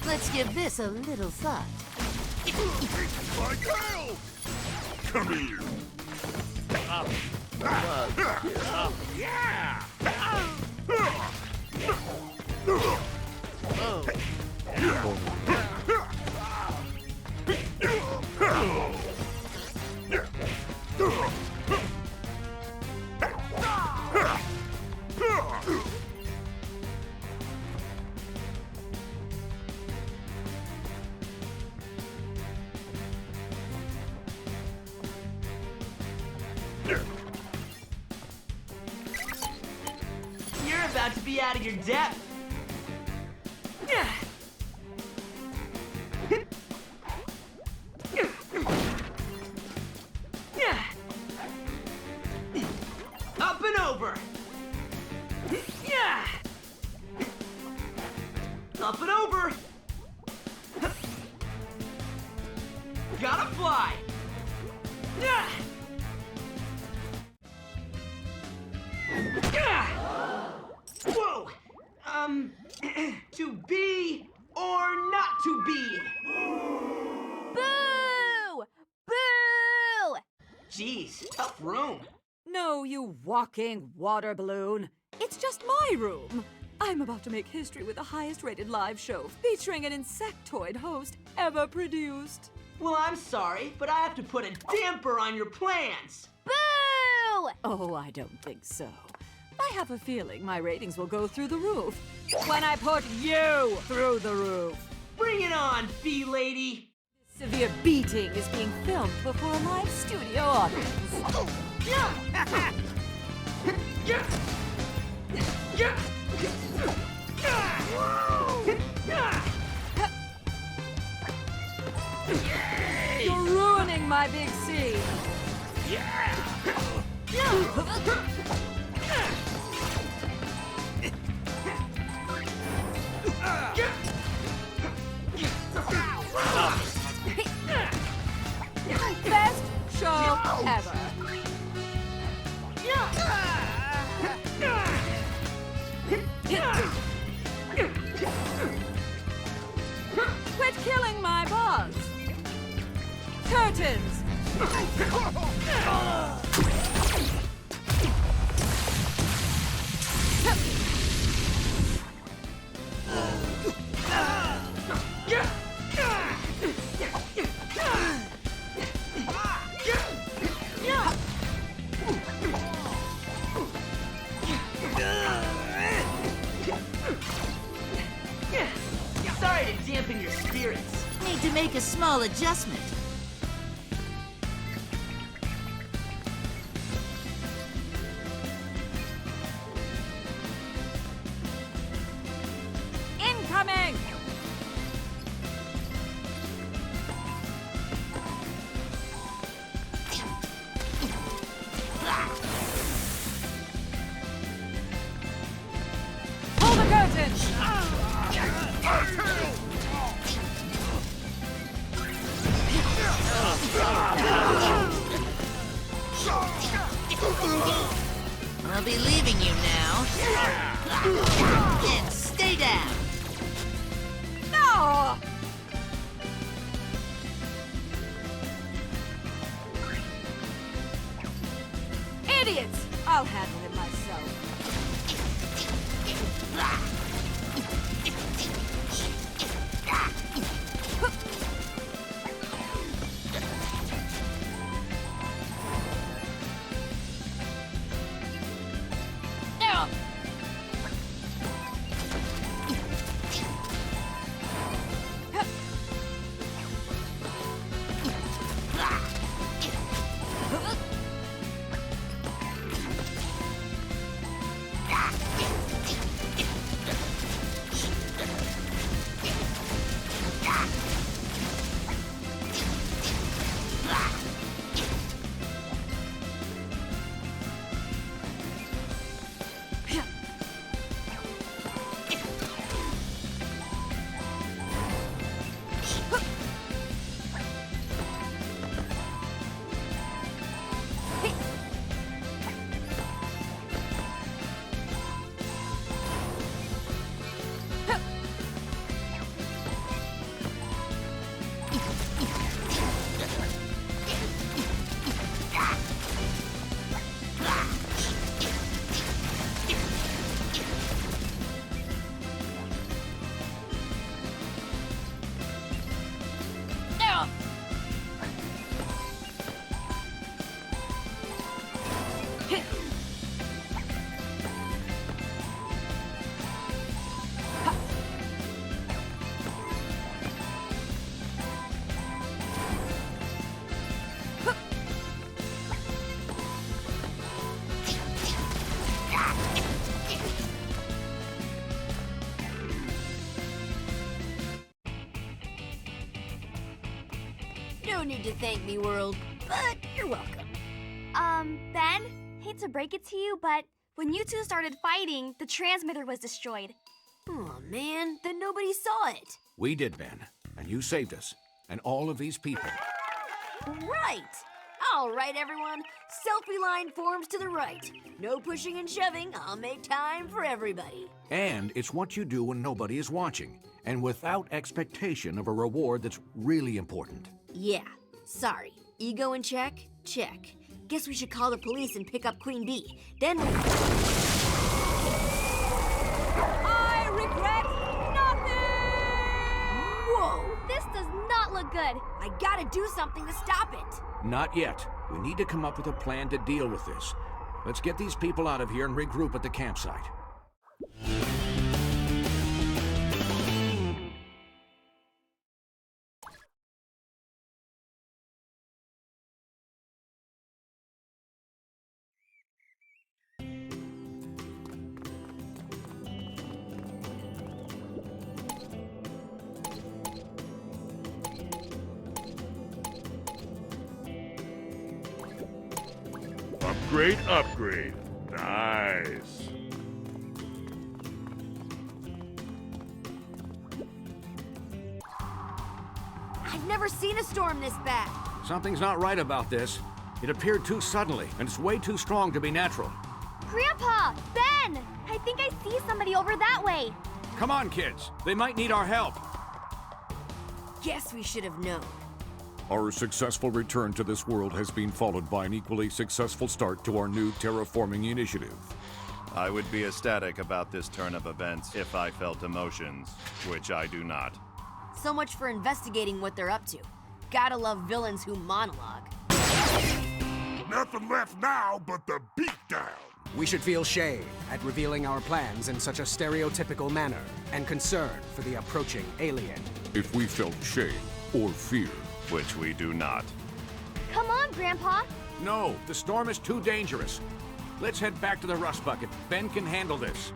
Speaker 2: Let's give this a little thought.
Speaker 1: My tail! Come here!
Speaker 6: Yeah!
Speaker 10: You're about to be out of your depth. Up and over. Up and over. Gotta fly. Whoa! To be or not to be?
Speaker 3: Boo! Boo!
Speaker 10: Jeez, tough room.
Speaker 9: fucking water balloon. It's just my room. I'm about to make history with the highest-rated live show featuring an insectoid host ever produced.
Speaker 10: Well, I'm sorry, but I have to put a damper on your plans.
Speaker 3: Boo!
Speaker 9: Oh, I don't think so. I have a feeling my ratings will go through the roof when I put you through the roof.
Speaker 10: Bring it on, bee lady.
Speaker 9: Severe beating is being filmed before a live studio audience. You're ruining my big scene. Best show ever. Quit killing my buzz. Curtains.
Speaker 10: Sorry to dampen your spirits.
Speaker 2: Need to make a small adjustment.
Speaker 9: Incoming! Pull the curtain!
Speaker 2: I'll be leaving you now. And stay down.
Speaker 9: No! Idiots! I'll handle it myself.
Speaker 4: No need to thank me, world, but you're welcome.
Speaker 3: Ben, hate to break it to you, but when you two started fighting, the transmitter was destroyed.
Speaker 4: Oh man, then nobody saw it.
Speaker 5: We did, Ben. And you saved us. And all of these people.
Speaker 4: Right! All right, everyone. Selfie line forms to the right. No pushing and shoving. I'll make time for everybody.
Speaker 5: And it's what you do when nobody is watching. And without expectation of a reward that's really important.
Speaker 4: Yeah, sorry. Ego in check? Check. guess we should call the police and pick up Queen Bee. Then we...
Speaker 9: I regret nothing!
Speaker 4: Whoa!
Speaker 3: This does not look good.
Speaker 4: I gotta do something to stop it.
Speaker 5: Not yet. We need to come up with a plan to deal with this. Let's get these people out of here and regroup at the campsite.
Speaker 1: Upgrade, upgrade. Nice.
Speaker 4: I've never seen a storm this bad.
Speaker 5: Something's not right about this. It appeared too suddenly, and it's way too strong to be natural.
Speaker 3: Grandpa! Ben! I think I see somebody over that way.
Speaker 5: Come on, kids. They might need our help.
Speaker 4: Guess we should have known.
Speaker 1: Our successful return to this world has been followed by an equally successful start to our new terraforming initiative.
Speaker 11: I would be ecstatic about this turn of events if I felt emotions, which I do not.
Speaker 4: So much for investigating what they're up to. Gotta love villains who monologue.
Speaker 1: Nothing left now but the beatdown.
Speaker 12: We should feel shame at revealing our plans in such a stereotypical manner, and concern for the approaching alien.
Speaker 1: If we felt shame or fear,
Speaker 11: Which we do not.
Speaker 3: Come on, Grandpa.
Speaker 5: No, the storm is too dangerous. Let's head back to the rust bucket. Ben can handle this.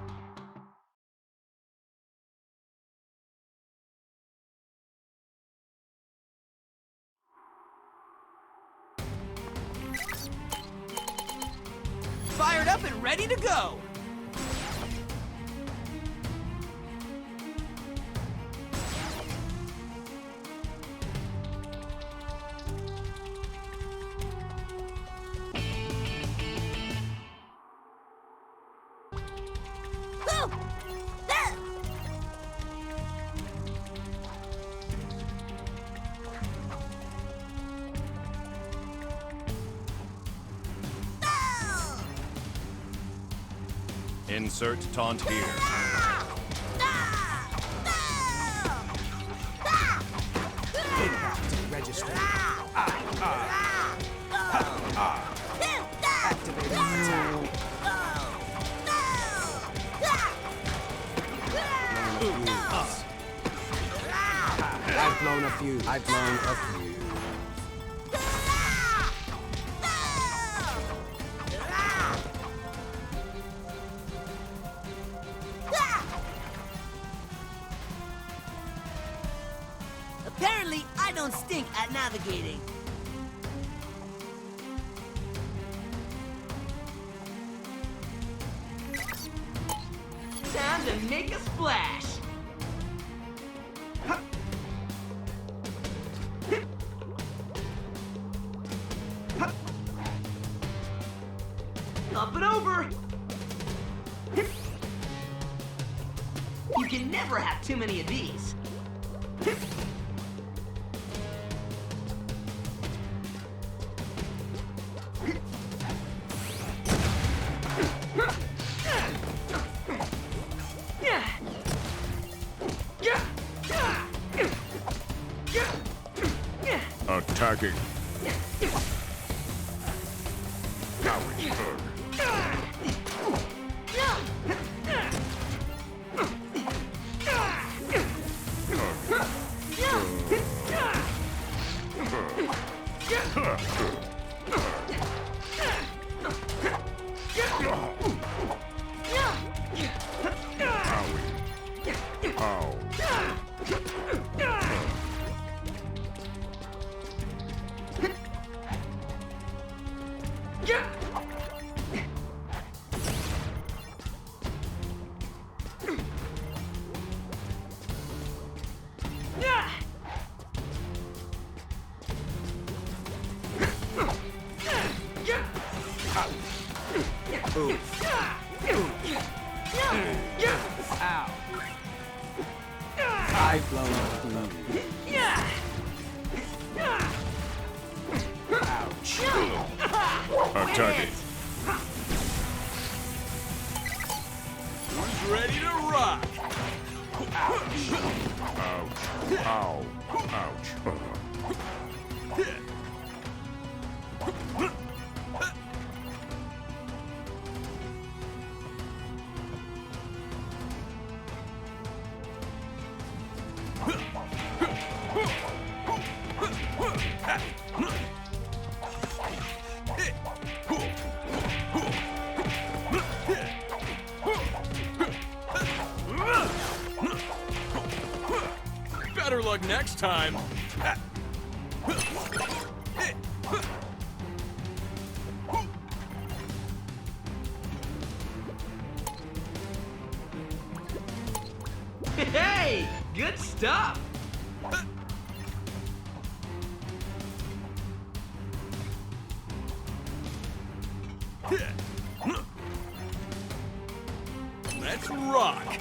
Speaker 10: Fired up and ready to go!
Speaker 11: Insert taunt here.
Speaker 12: Impact registered. Activating attack. I've blown a fuse. I've blown a fuse.
Speaker 10: Apparently, I don't stink at navigating. Time to make a splash! Up and over! You can never have too many of these.
Speaker 1: Attacking. Now return.
Speaker 12: Ow. I've blown a fuse. Ouch.
Speaker 1: Attacking.
Speaker 8: Who's ready to rock?
Speaker 1: Ouch. Ow. Ouch.
Speaker 8: Better luck next time.
Speaker 10: Hey, good stuff.
Speaker 8: Let's rock.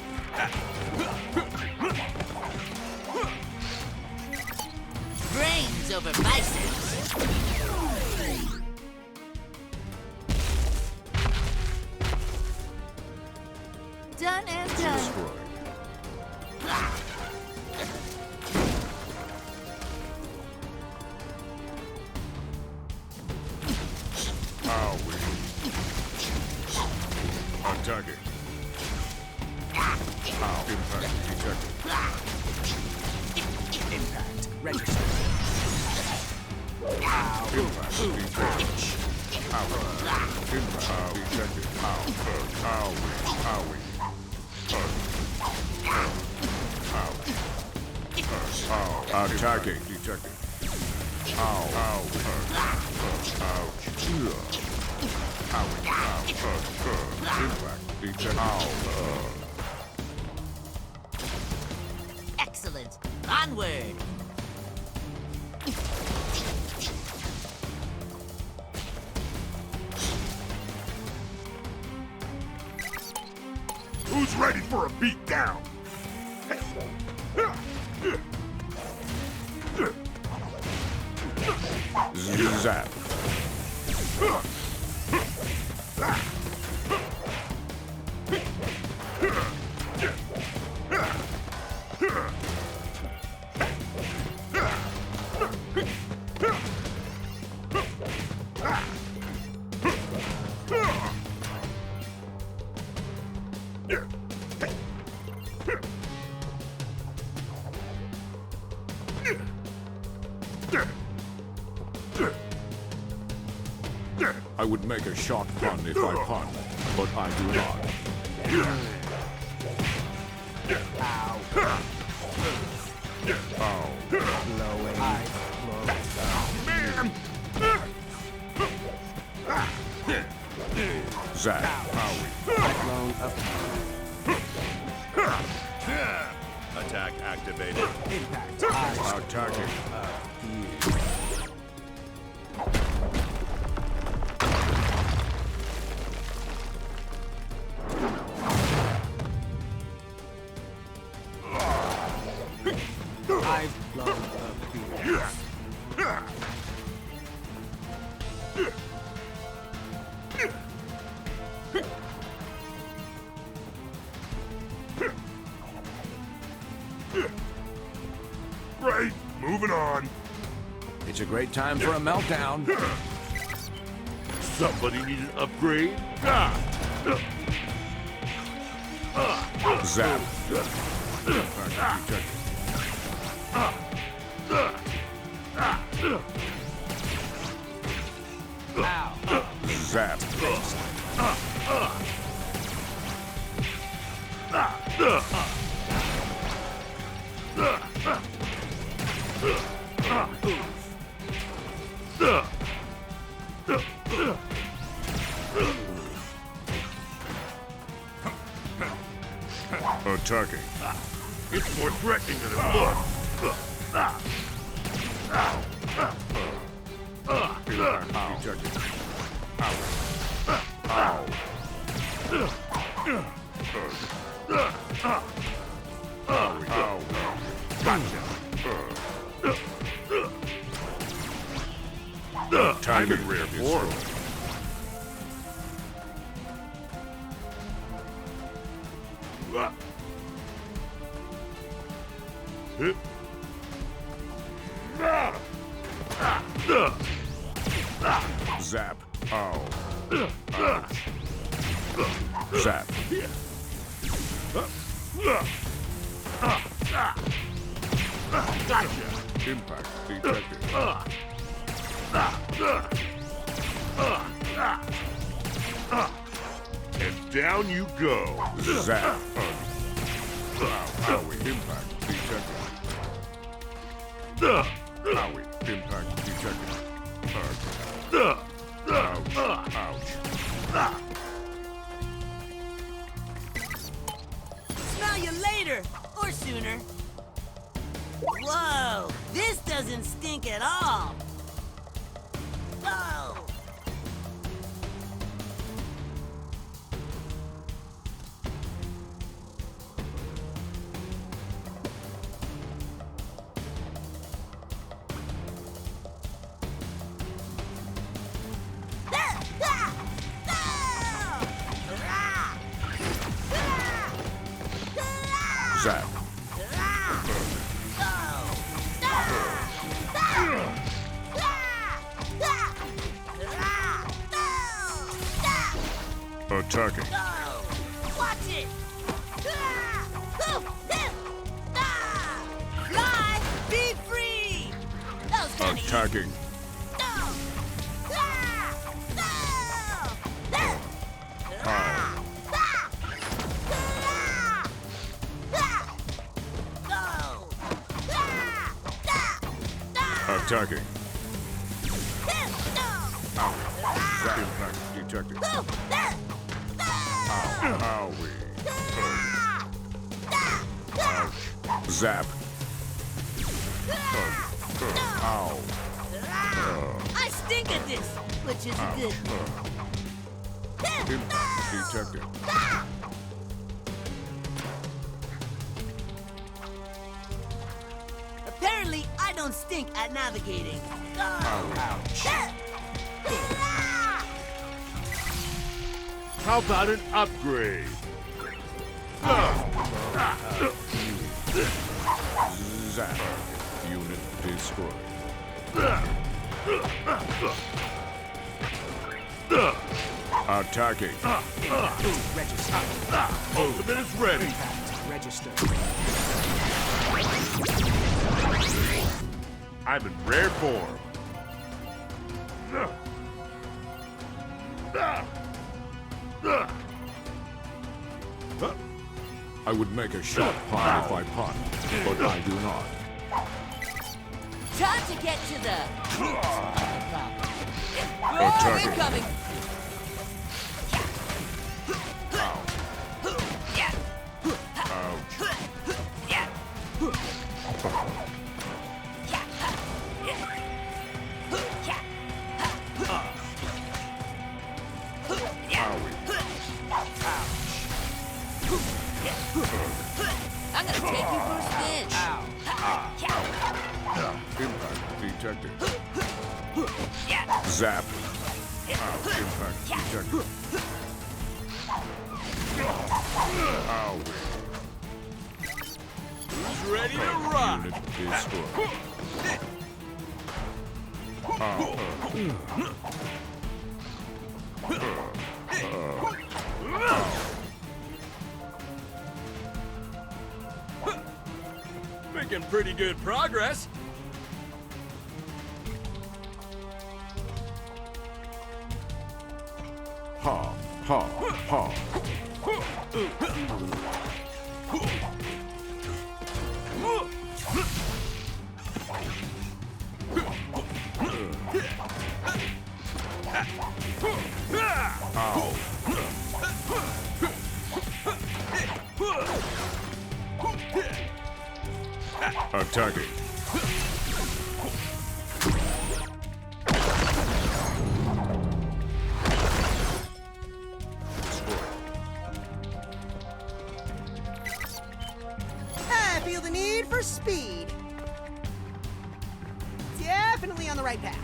Speaker 2: Brains over biceps.
Speaker 4: Done and done.
Speaker 1: Destroyed. Attacking. Ow. Impact detected.
Speaker 12: Impact registered.
Speaker 1: Impact detected. Ow. Impact detected. Ow. Owie. Owie. Ow. Attacking detected. Ow. Ow. Ouch. Owie. Ow. Impact detected. Ow.
Speaker 2: Excellent. Onward.
Speaker 6: Who's ready for a beatdown?
Speaker 1: Zap. I would make a short pun if I pun, but I do not. Ow.
Speaker 12: Blowing.
Speaker 6: Man!
Speaker 1: Zap. Owie.
Speaker 12: Blown up.
Speaker 11: Attack activated.
Speaker 12: Impact.
Speaker 1: Attacking.
Speaker 12: I've blown up.
Speaker 6: Right, moving on.
Speaker 5: It's a great time for a meltdown.
Speaker 6: Somebody need an upgrade?
Speaker 1: Zap. Impact detected. Zap. Attacking.
Speaker 6: It's more threatening than it looks.
Speaker 1: Impact detected. Ow. Ow.
Speaker 6: I'm in rare form.
Speaker 1: Zap. Ow. Ouch. Zap.
Speaker 6: Gotcha.
Speaker 1: Impact detected.
Speaker 6: And down you go.
Speaker 1: Zap. Owie. Impact detected. Owie. Impact detected. Ouch. Ouch.
Speaker 7: Smell you later, or sooner. Whoa, this doesn't stink at all. Whoa.
Speaker 1: Zap. Attacking.
Speaker 7: Watch it! Fly! Be free! That was kinda easy.
Speaker 1: Attacking. Attacking. Zap. Impact detected. Owie. Ouch. Zap. Ow.
Speaker 7: I stink at this, which is a good thing.
Speaker 1: Impact detected.
Speaker 7: Apparently, I don't stink at navigating.
Speaker 1: Ouch.
Speaker 6: How about an upgrade?
Speaker 1: Zap. Unit destroyed. Attacking.
Speaker 12: Register.
Speaker 6: Ultimate is ready.
Speaker 12: Register.
Speaker 6: I'm in rare form.
Speaker 1: I would make a shot punt if I punt, but I do not.
Speaker 2: Time to get to the root of the problem.
Speaker 1: Attacking.
Speaker 2: Incoming! I'm gonna take you for a spin.
Speaker 1: Impact detected. Zap. Impact detected.
Speaker 8: Who's ready to rock?
Speaker 1: Unit destroyed.
Speaker 8: Making pretty good progress.
Speaker 1: Ha, ha, ha. Attacking.
Speaker 7: I feel the need for speed. Definitely on the right path.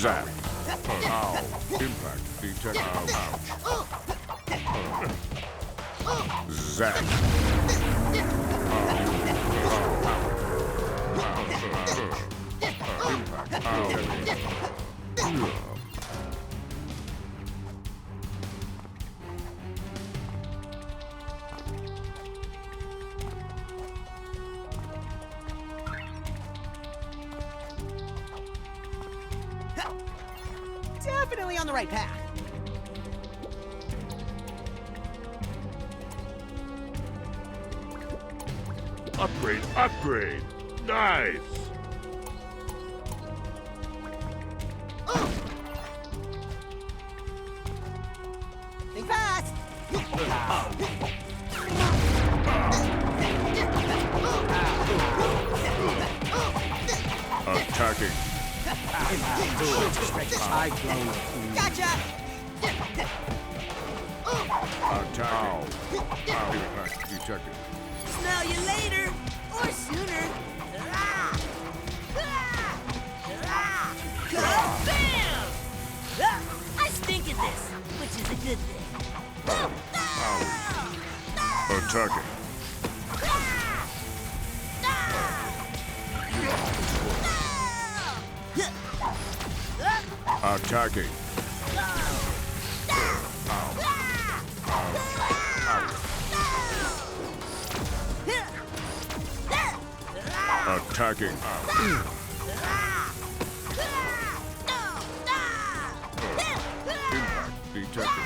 Speaker 1: Zap. Ow. Impact detected. Ouch. Zap. Impact. Ow.
Speaker 10: Definitely on the right path.
Speaker 6: Upgrade, upgrade. Nice.
Speaker 10: Think fast.
Speaker 1: Attacking.
Speaker 10: Gotcha.
Speaker 1: Attacking. Impact detected.
Speaker 7: Smell you later, or sooner. Bam! I stink at this, which is a good thing.
Speaker 1: Attacking. Attacking. Attacking. Impact detected.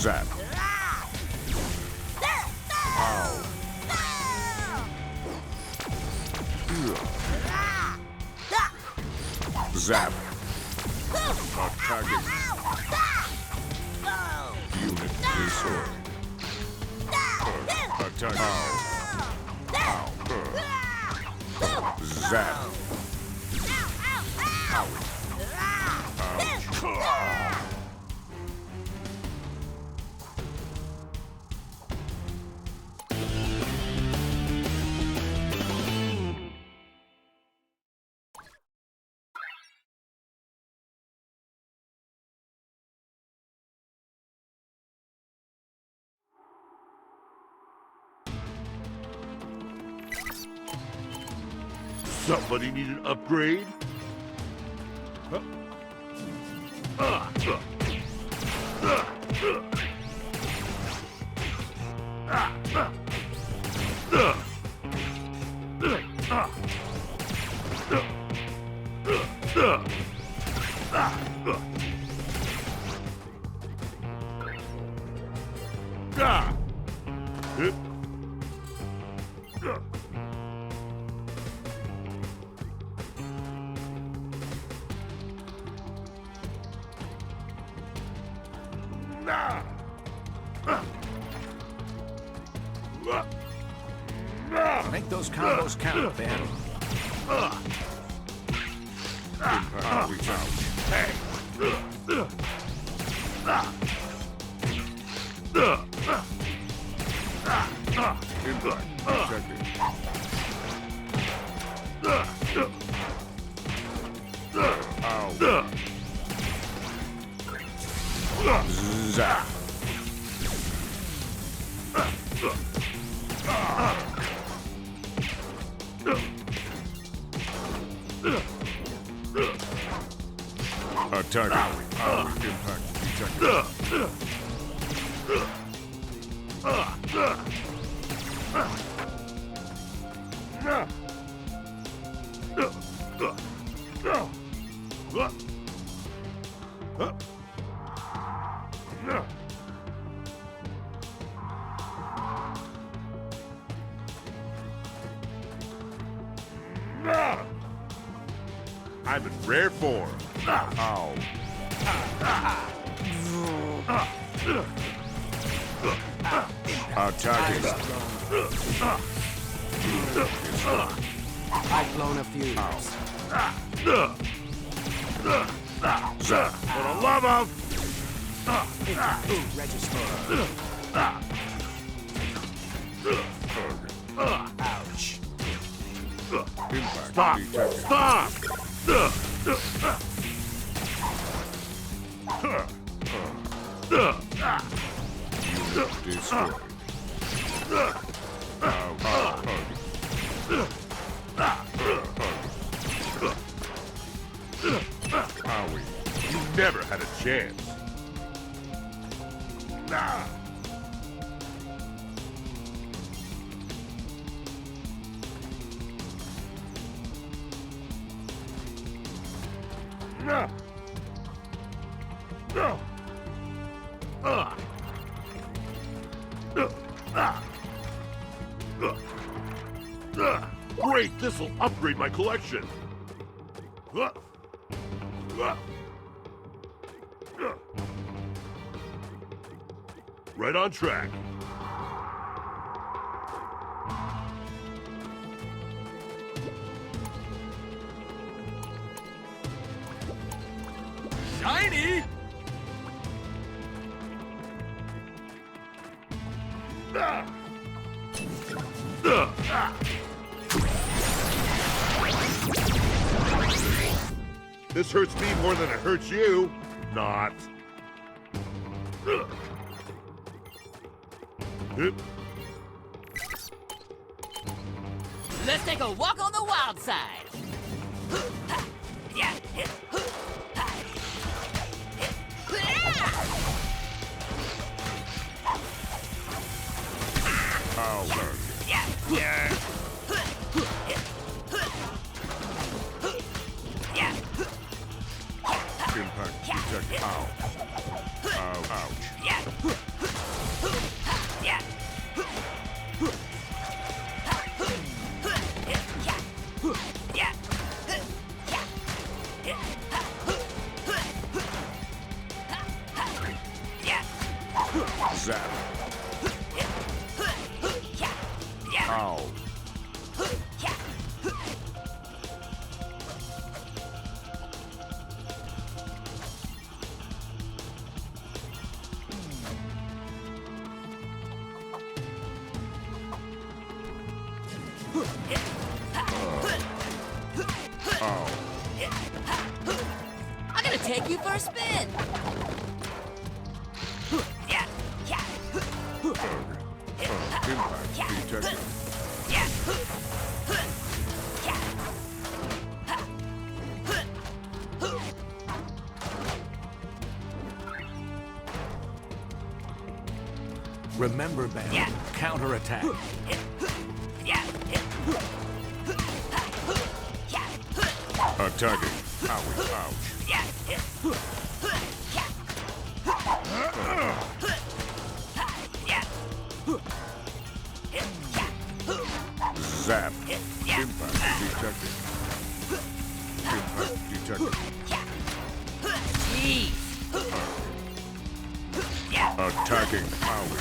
Speaker 1: Zap. Zap. Attacking. Unit destroyed. Attacking. Zap.
Speaker 6: Somebody need an upgrade?
Speaker 5: Make those combos count, Ben.
Speaker 1: Impact reach out. Impact detected. Zap. Attacking. Impact detected.
Speaker 6: I'm in rare form.
Speaker 1: Ow. Attacking.
Speaker 12: I've blown a fuse.
Speaker 6: For the love of...
Speaker 12: Register. Ouch.
Speaker 1: Impact
Speaker 6: Stop!
Speaker 1: detected.
Speaker 6: Stop!
Speaker 1: Destroyed.
Speaker 6: Howie, you never had a chance. Great, this'll upgrade my collection. Right on track.
Speaker 8: Shiny!
Speaker 6: This hurts me more than it hurts you. Not.
Speaker 2: Let's take a walk on the wild side.
Speaker 1: Impact detected. Ow. Ouch. Zap. Ow.
Speaker 2: I'm gonna take you for a spin.
Speaker 1: Impact detected.
Speaker 5: Remember, Ben, counterattack.
Speaker 1: Attacking. Ouch. Zap. Impact detected. Impact detected.
Speaker 2: Jeez.
Speaker 1: Attacking.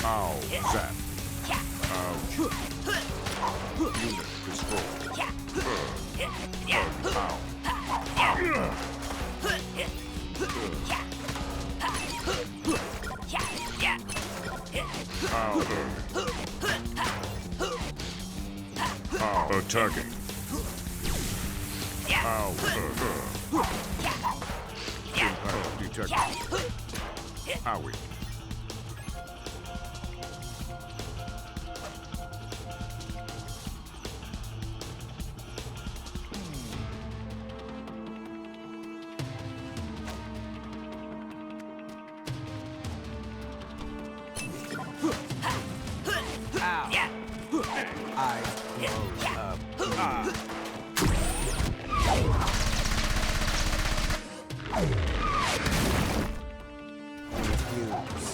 Speaker 1: Ow. Zap. Ouch. Unit destroyed. Ow. Attacking. Ow. Impact detected. Owie.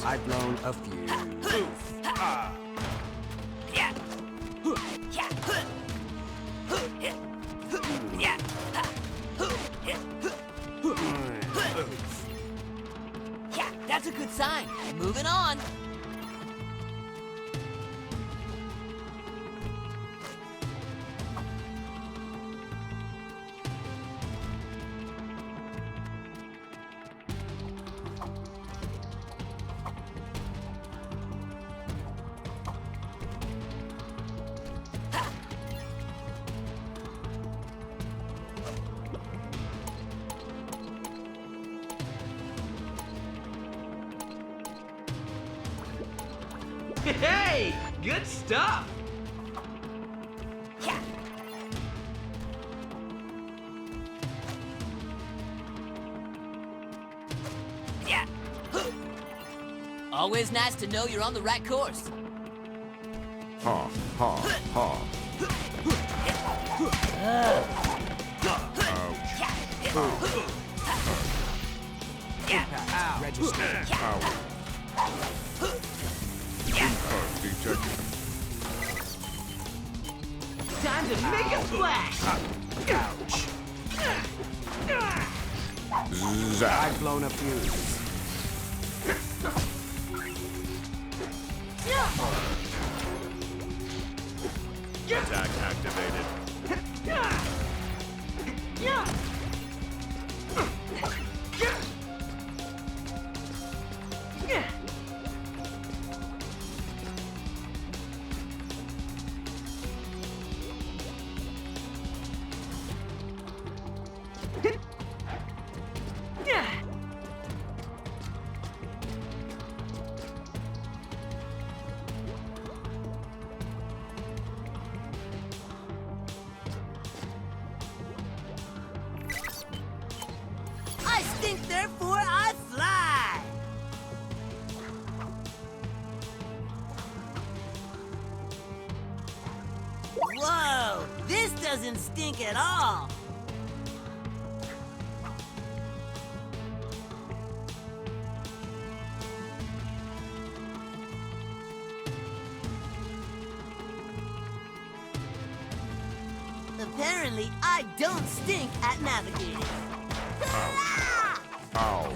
Speaker 12: I've blown a fuse. I've blown a fuse.
Speaker 2: Yeah, that's a good sign. Moving on.
Speaker 10: Hey, good stuff.
Speaker 2: Yeah. Yeah. Always nice to know you're on the right course.
Speaker 1: Ha, ha, ha.
Speaker 12: Impact registered.
Speaker 1: Impact detected.
Speaker 10: Time to make a splash.
Speaker 12: Ouch.
Speaker 1: Zap.
Speaker 12: I've blown a fuse.
Speaker 11: Attack activated.
Speaker 7: I stink, therefore I fly! Whoa! This doesn't stink at all! Apparently, I don't stink at navigating.
Speaker 1: Ow.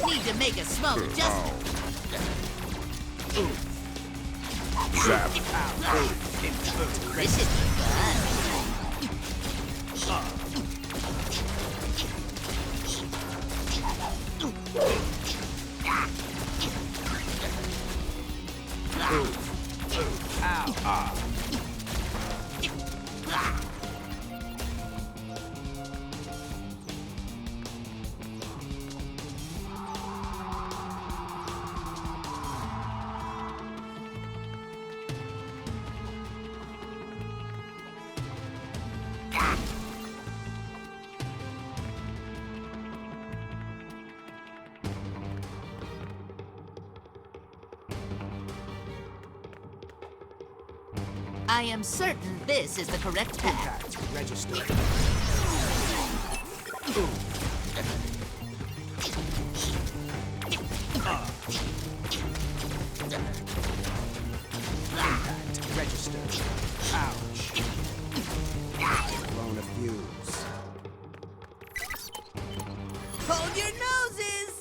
Speaker 7: Need to make a small adjustment.
Speaker 1: Zap.
Speaker 7: This should be fun. I am certain this is the correct path.
Speaker 12: Impact registered. Impact registered. Ouch. Blown a fuse.
Speaker 7: Hold your noses!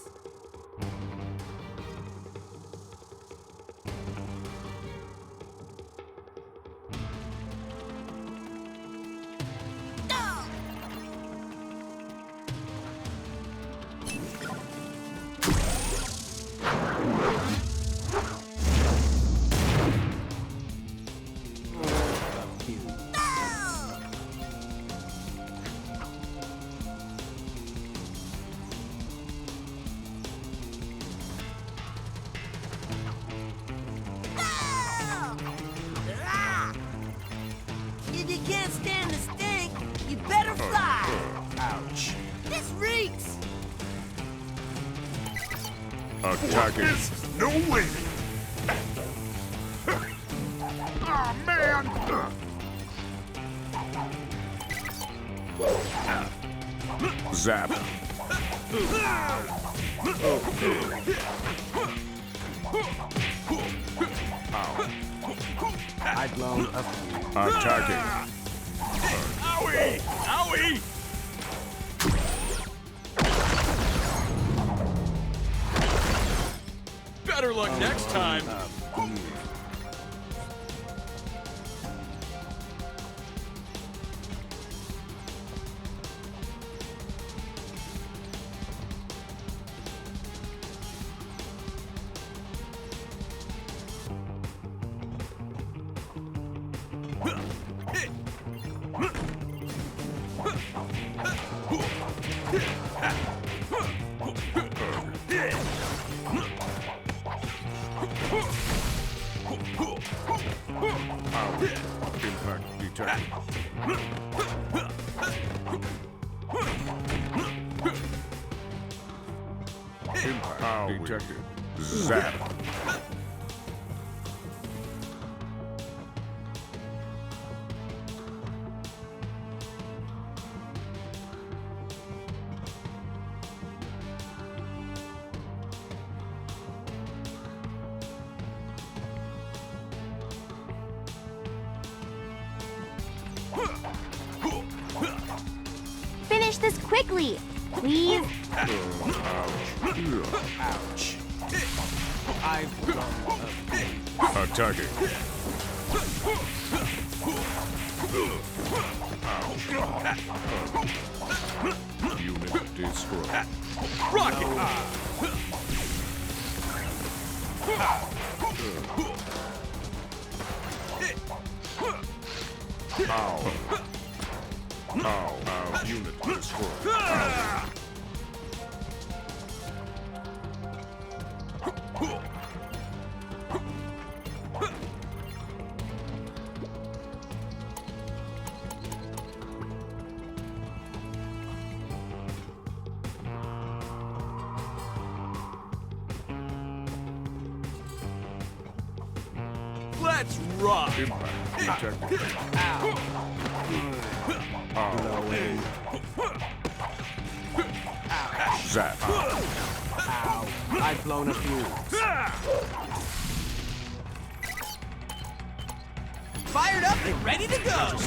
Speaker 7: If you can't stand the stink, you better fly!
Speaker 12: Ouch.
Speaker 7: This reeks!
Speaker 1: Attacking.
Speaker 6: No way.
Speaker 1: Zap.
Speaker 12: I've blown a few.
Speaker 1: Attacking.
Speaker 8: Owie! Owie! Better luck next time.
Speaker 1: Impact detected. Impact detected. Zap.
Speaker 3: Finish this quickly, please.
Speaker 12: Ouch. I've blown a few.
Speaker 1: Attacking. Unit destroyed.
Speaker 8: Rocket!
Speaker 1: Ow. Ow. Unit destroyed.
Speaker 8: Let's rock!
Speaker 1: Impact detected.
Speaker 12: Blowing.
Speaker 1: Zap.
Speaker 12: Ow. I've blown a few.
Speaker 10: Fired up and ready to go!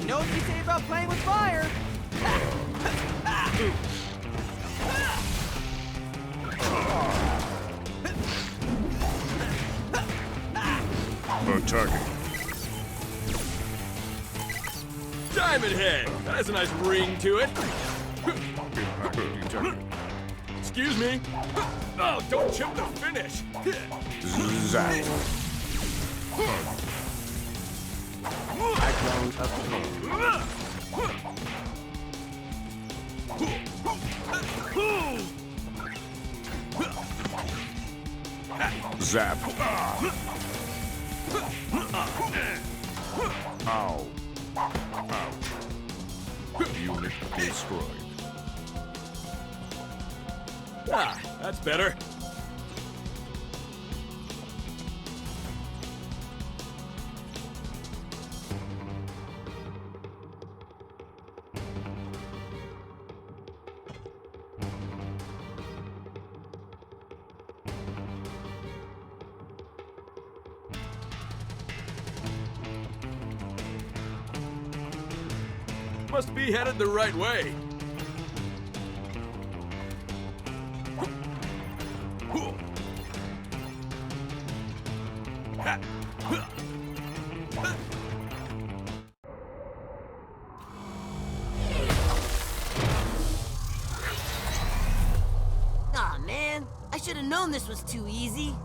Speaker 10: You know what you say about playing with fire?
Speaker 1: Attacking.
Speaker 8: Diamond Head! That has a nice ring to it.
Speaker 1: Impact detected.
Speaker 8: Excuse me. Oh, don't chip the finish.
Speaker 1: Zap.
Speaker 12: I've blown a few.
Speaker 1: Zap. Ow. Ouch. Unit destroyed.
Speaker 8: Ah, that's better. Must be headed the right way.
Speaker 7: Aw, man. I should have known this was too easy.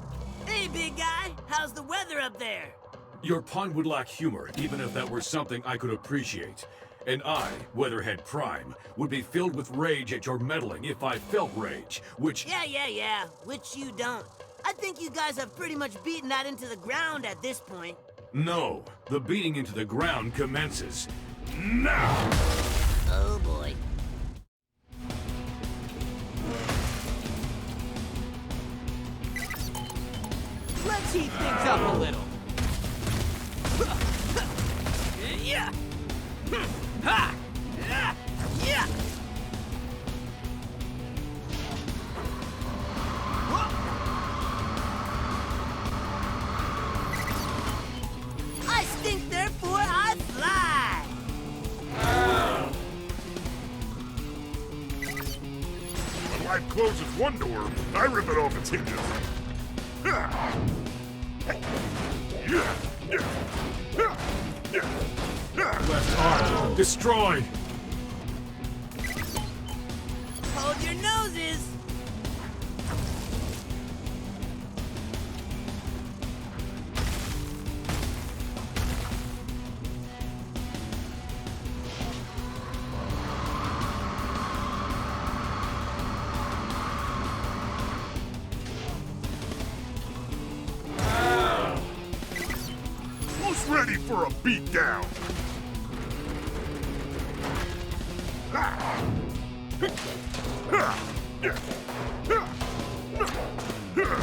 Speaker 7: Hey, big guy. How's the weather up there?
Speaker 13: Your pun would lack humor, even if that were something I could appreciate.
Speaker 1: And I, Weatherhead Prime, would be filled with rage at your meddling if I felt rage, which...
Speaker 7: Yeah. Which you don't. I think you guys have pretty much beaten that into the ground at this point.
Speaker 1: No, the beating into the ground commences now!
Speaker 7: Oh boy.
Speaker 10: Let's heat things up a little.
Speaker 2: Yeah! Ha! Yeah!
Speaker 7: I stink, therefore I fly!
Speaker 6: When life closes one door, I rip it off its hinges.
Speaker 1: Left arm destroyed!
Speaker 7: Hold your noses!
Speaker 6: Who's ready for a beatdown?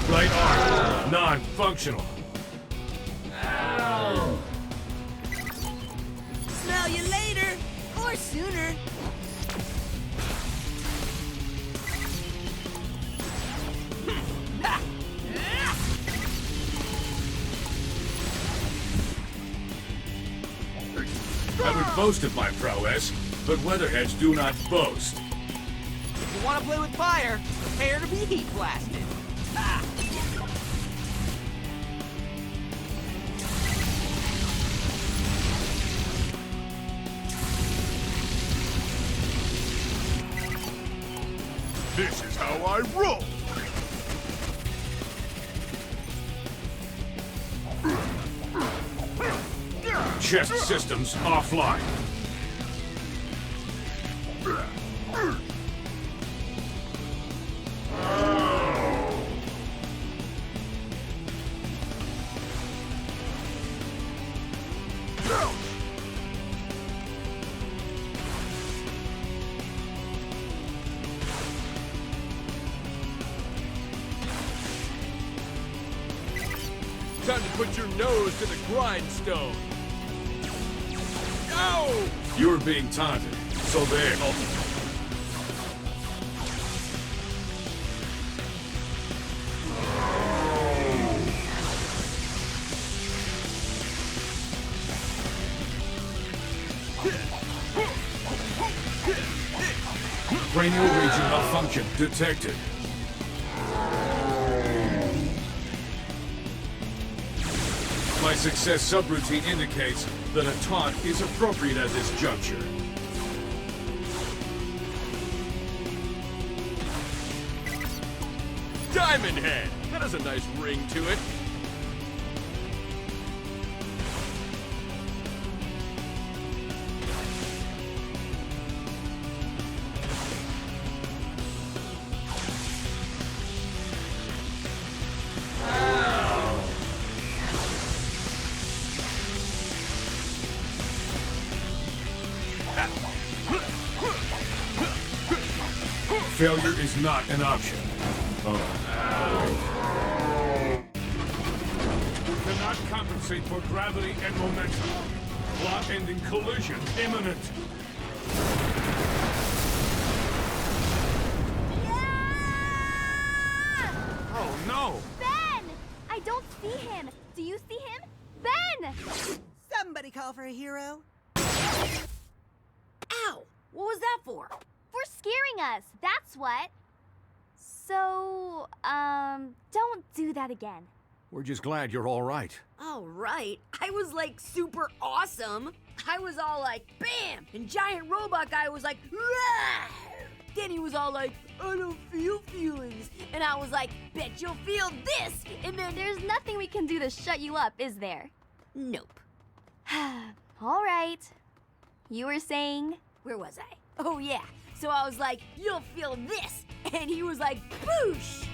Speaker 1: Right arm, non-functional.
Speaker 7: Smell you later, or sooner.
Speaker 1: I would boast of my prowess, but Weatherheads do not boast.
Speaker 10: If you want to play with fire, prepare to be heat blasted. Ah.
Speaker 6: This is how I roll!
Speaker 1: Chest systems offline.
Speaker 8: Time to put your nose to the grindstone. Go!
Speaker 1: You're being taunted, so there. Cranial region malfunction detected. My success subroutine indicates that a taunt is appropriate at this juncture.
Speaker 8: Diamond Head! That has a nice ring to it.
Speaker 1: Failure is not an option. Cannot compensate for gravity and momentum. Plot-ending collision imminent.
Speaker 3: Yeah!
Speaker 1: Oh no!
Speaker 3: Ben! I don't see him. Do you see him? Ben!
Speaker 7: Somebody call for a hero. Ow! What was that for?
Speaker 3: For scaring us, that's what. So, don't do that again.
Speaker 5: We're just glad you're all right.
Speaker 4: All right. I was like super awesome. I was all like, bam! And giant robot guy was like, Rawr! Then he was all like, I don't feel feelings. And I was like, bet you'll feel this. And then
Speaker 3: There's nothing we can do to shut you up, is there?
Speaker 4: nope.
Speaker 3: All right. You were saying?
Speaker 4: Where was I? Oh yeah. So I was like, you'll feel this. And he was like, boosh!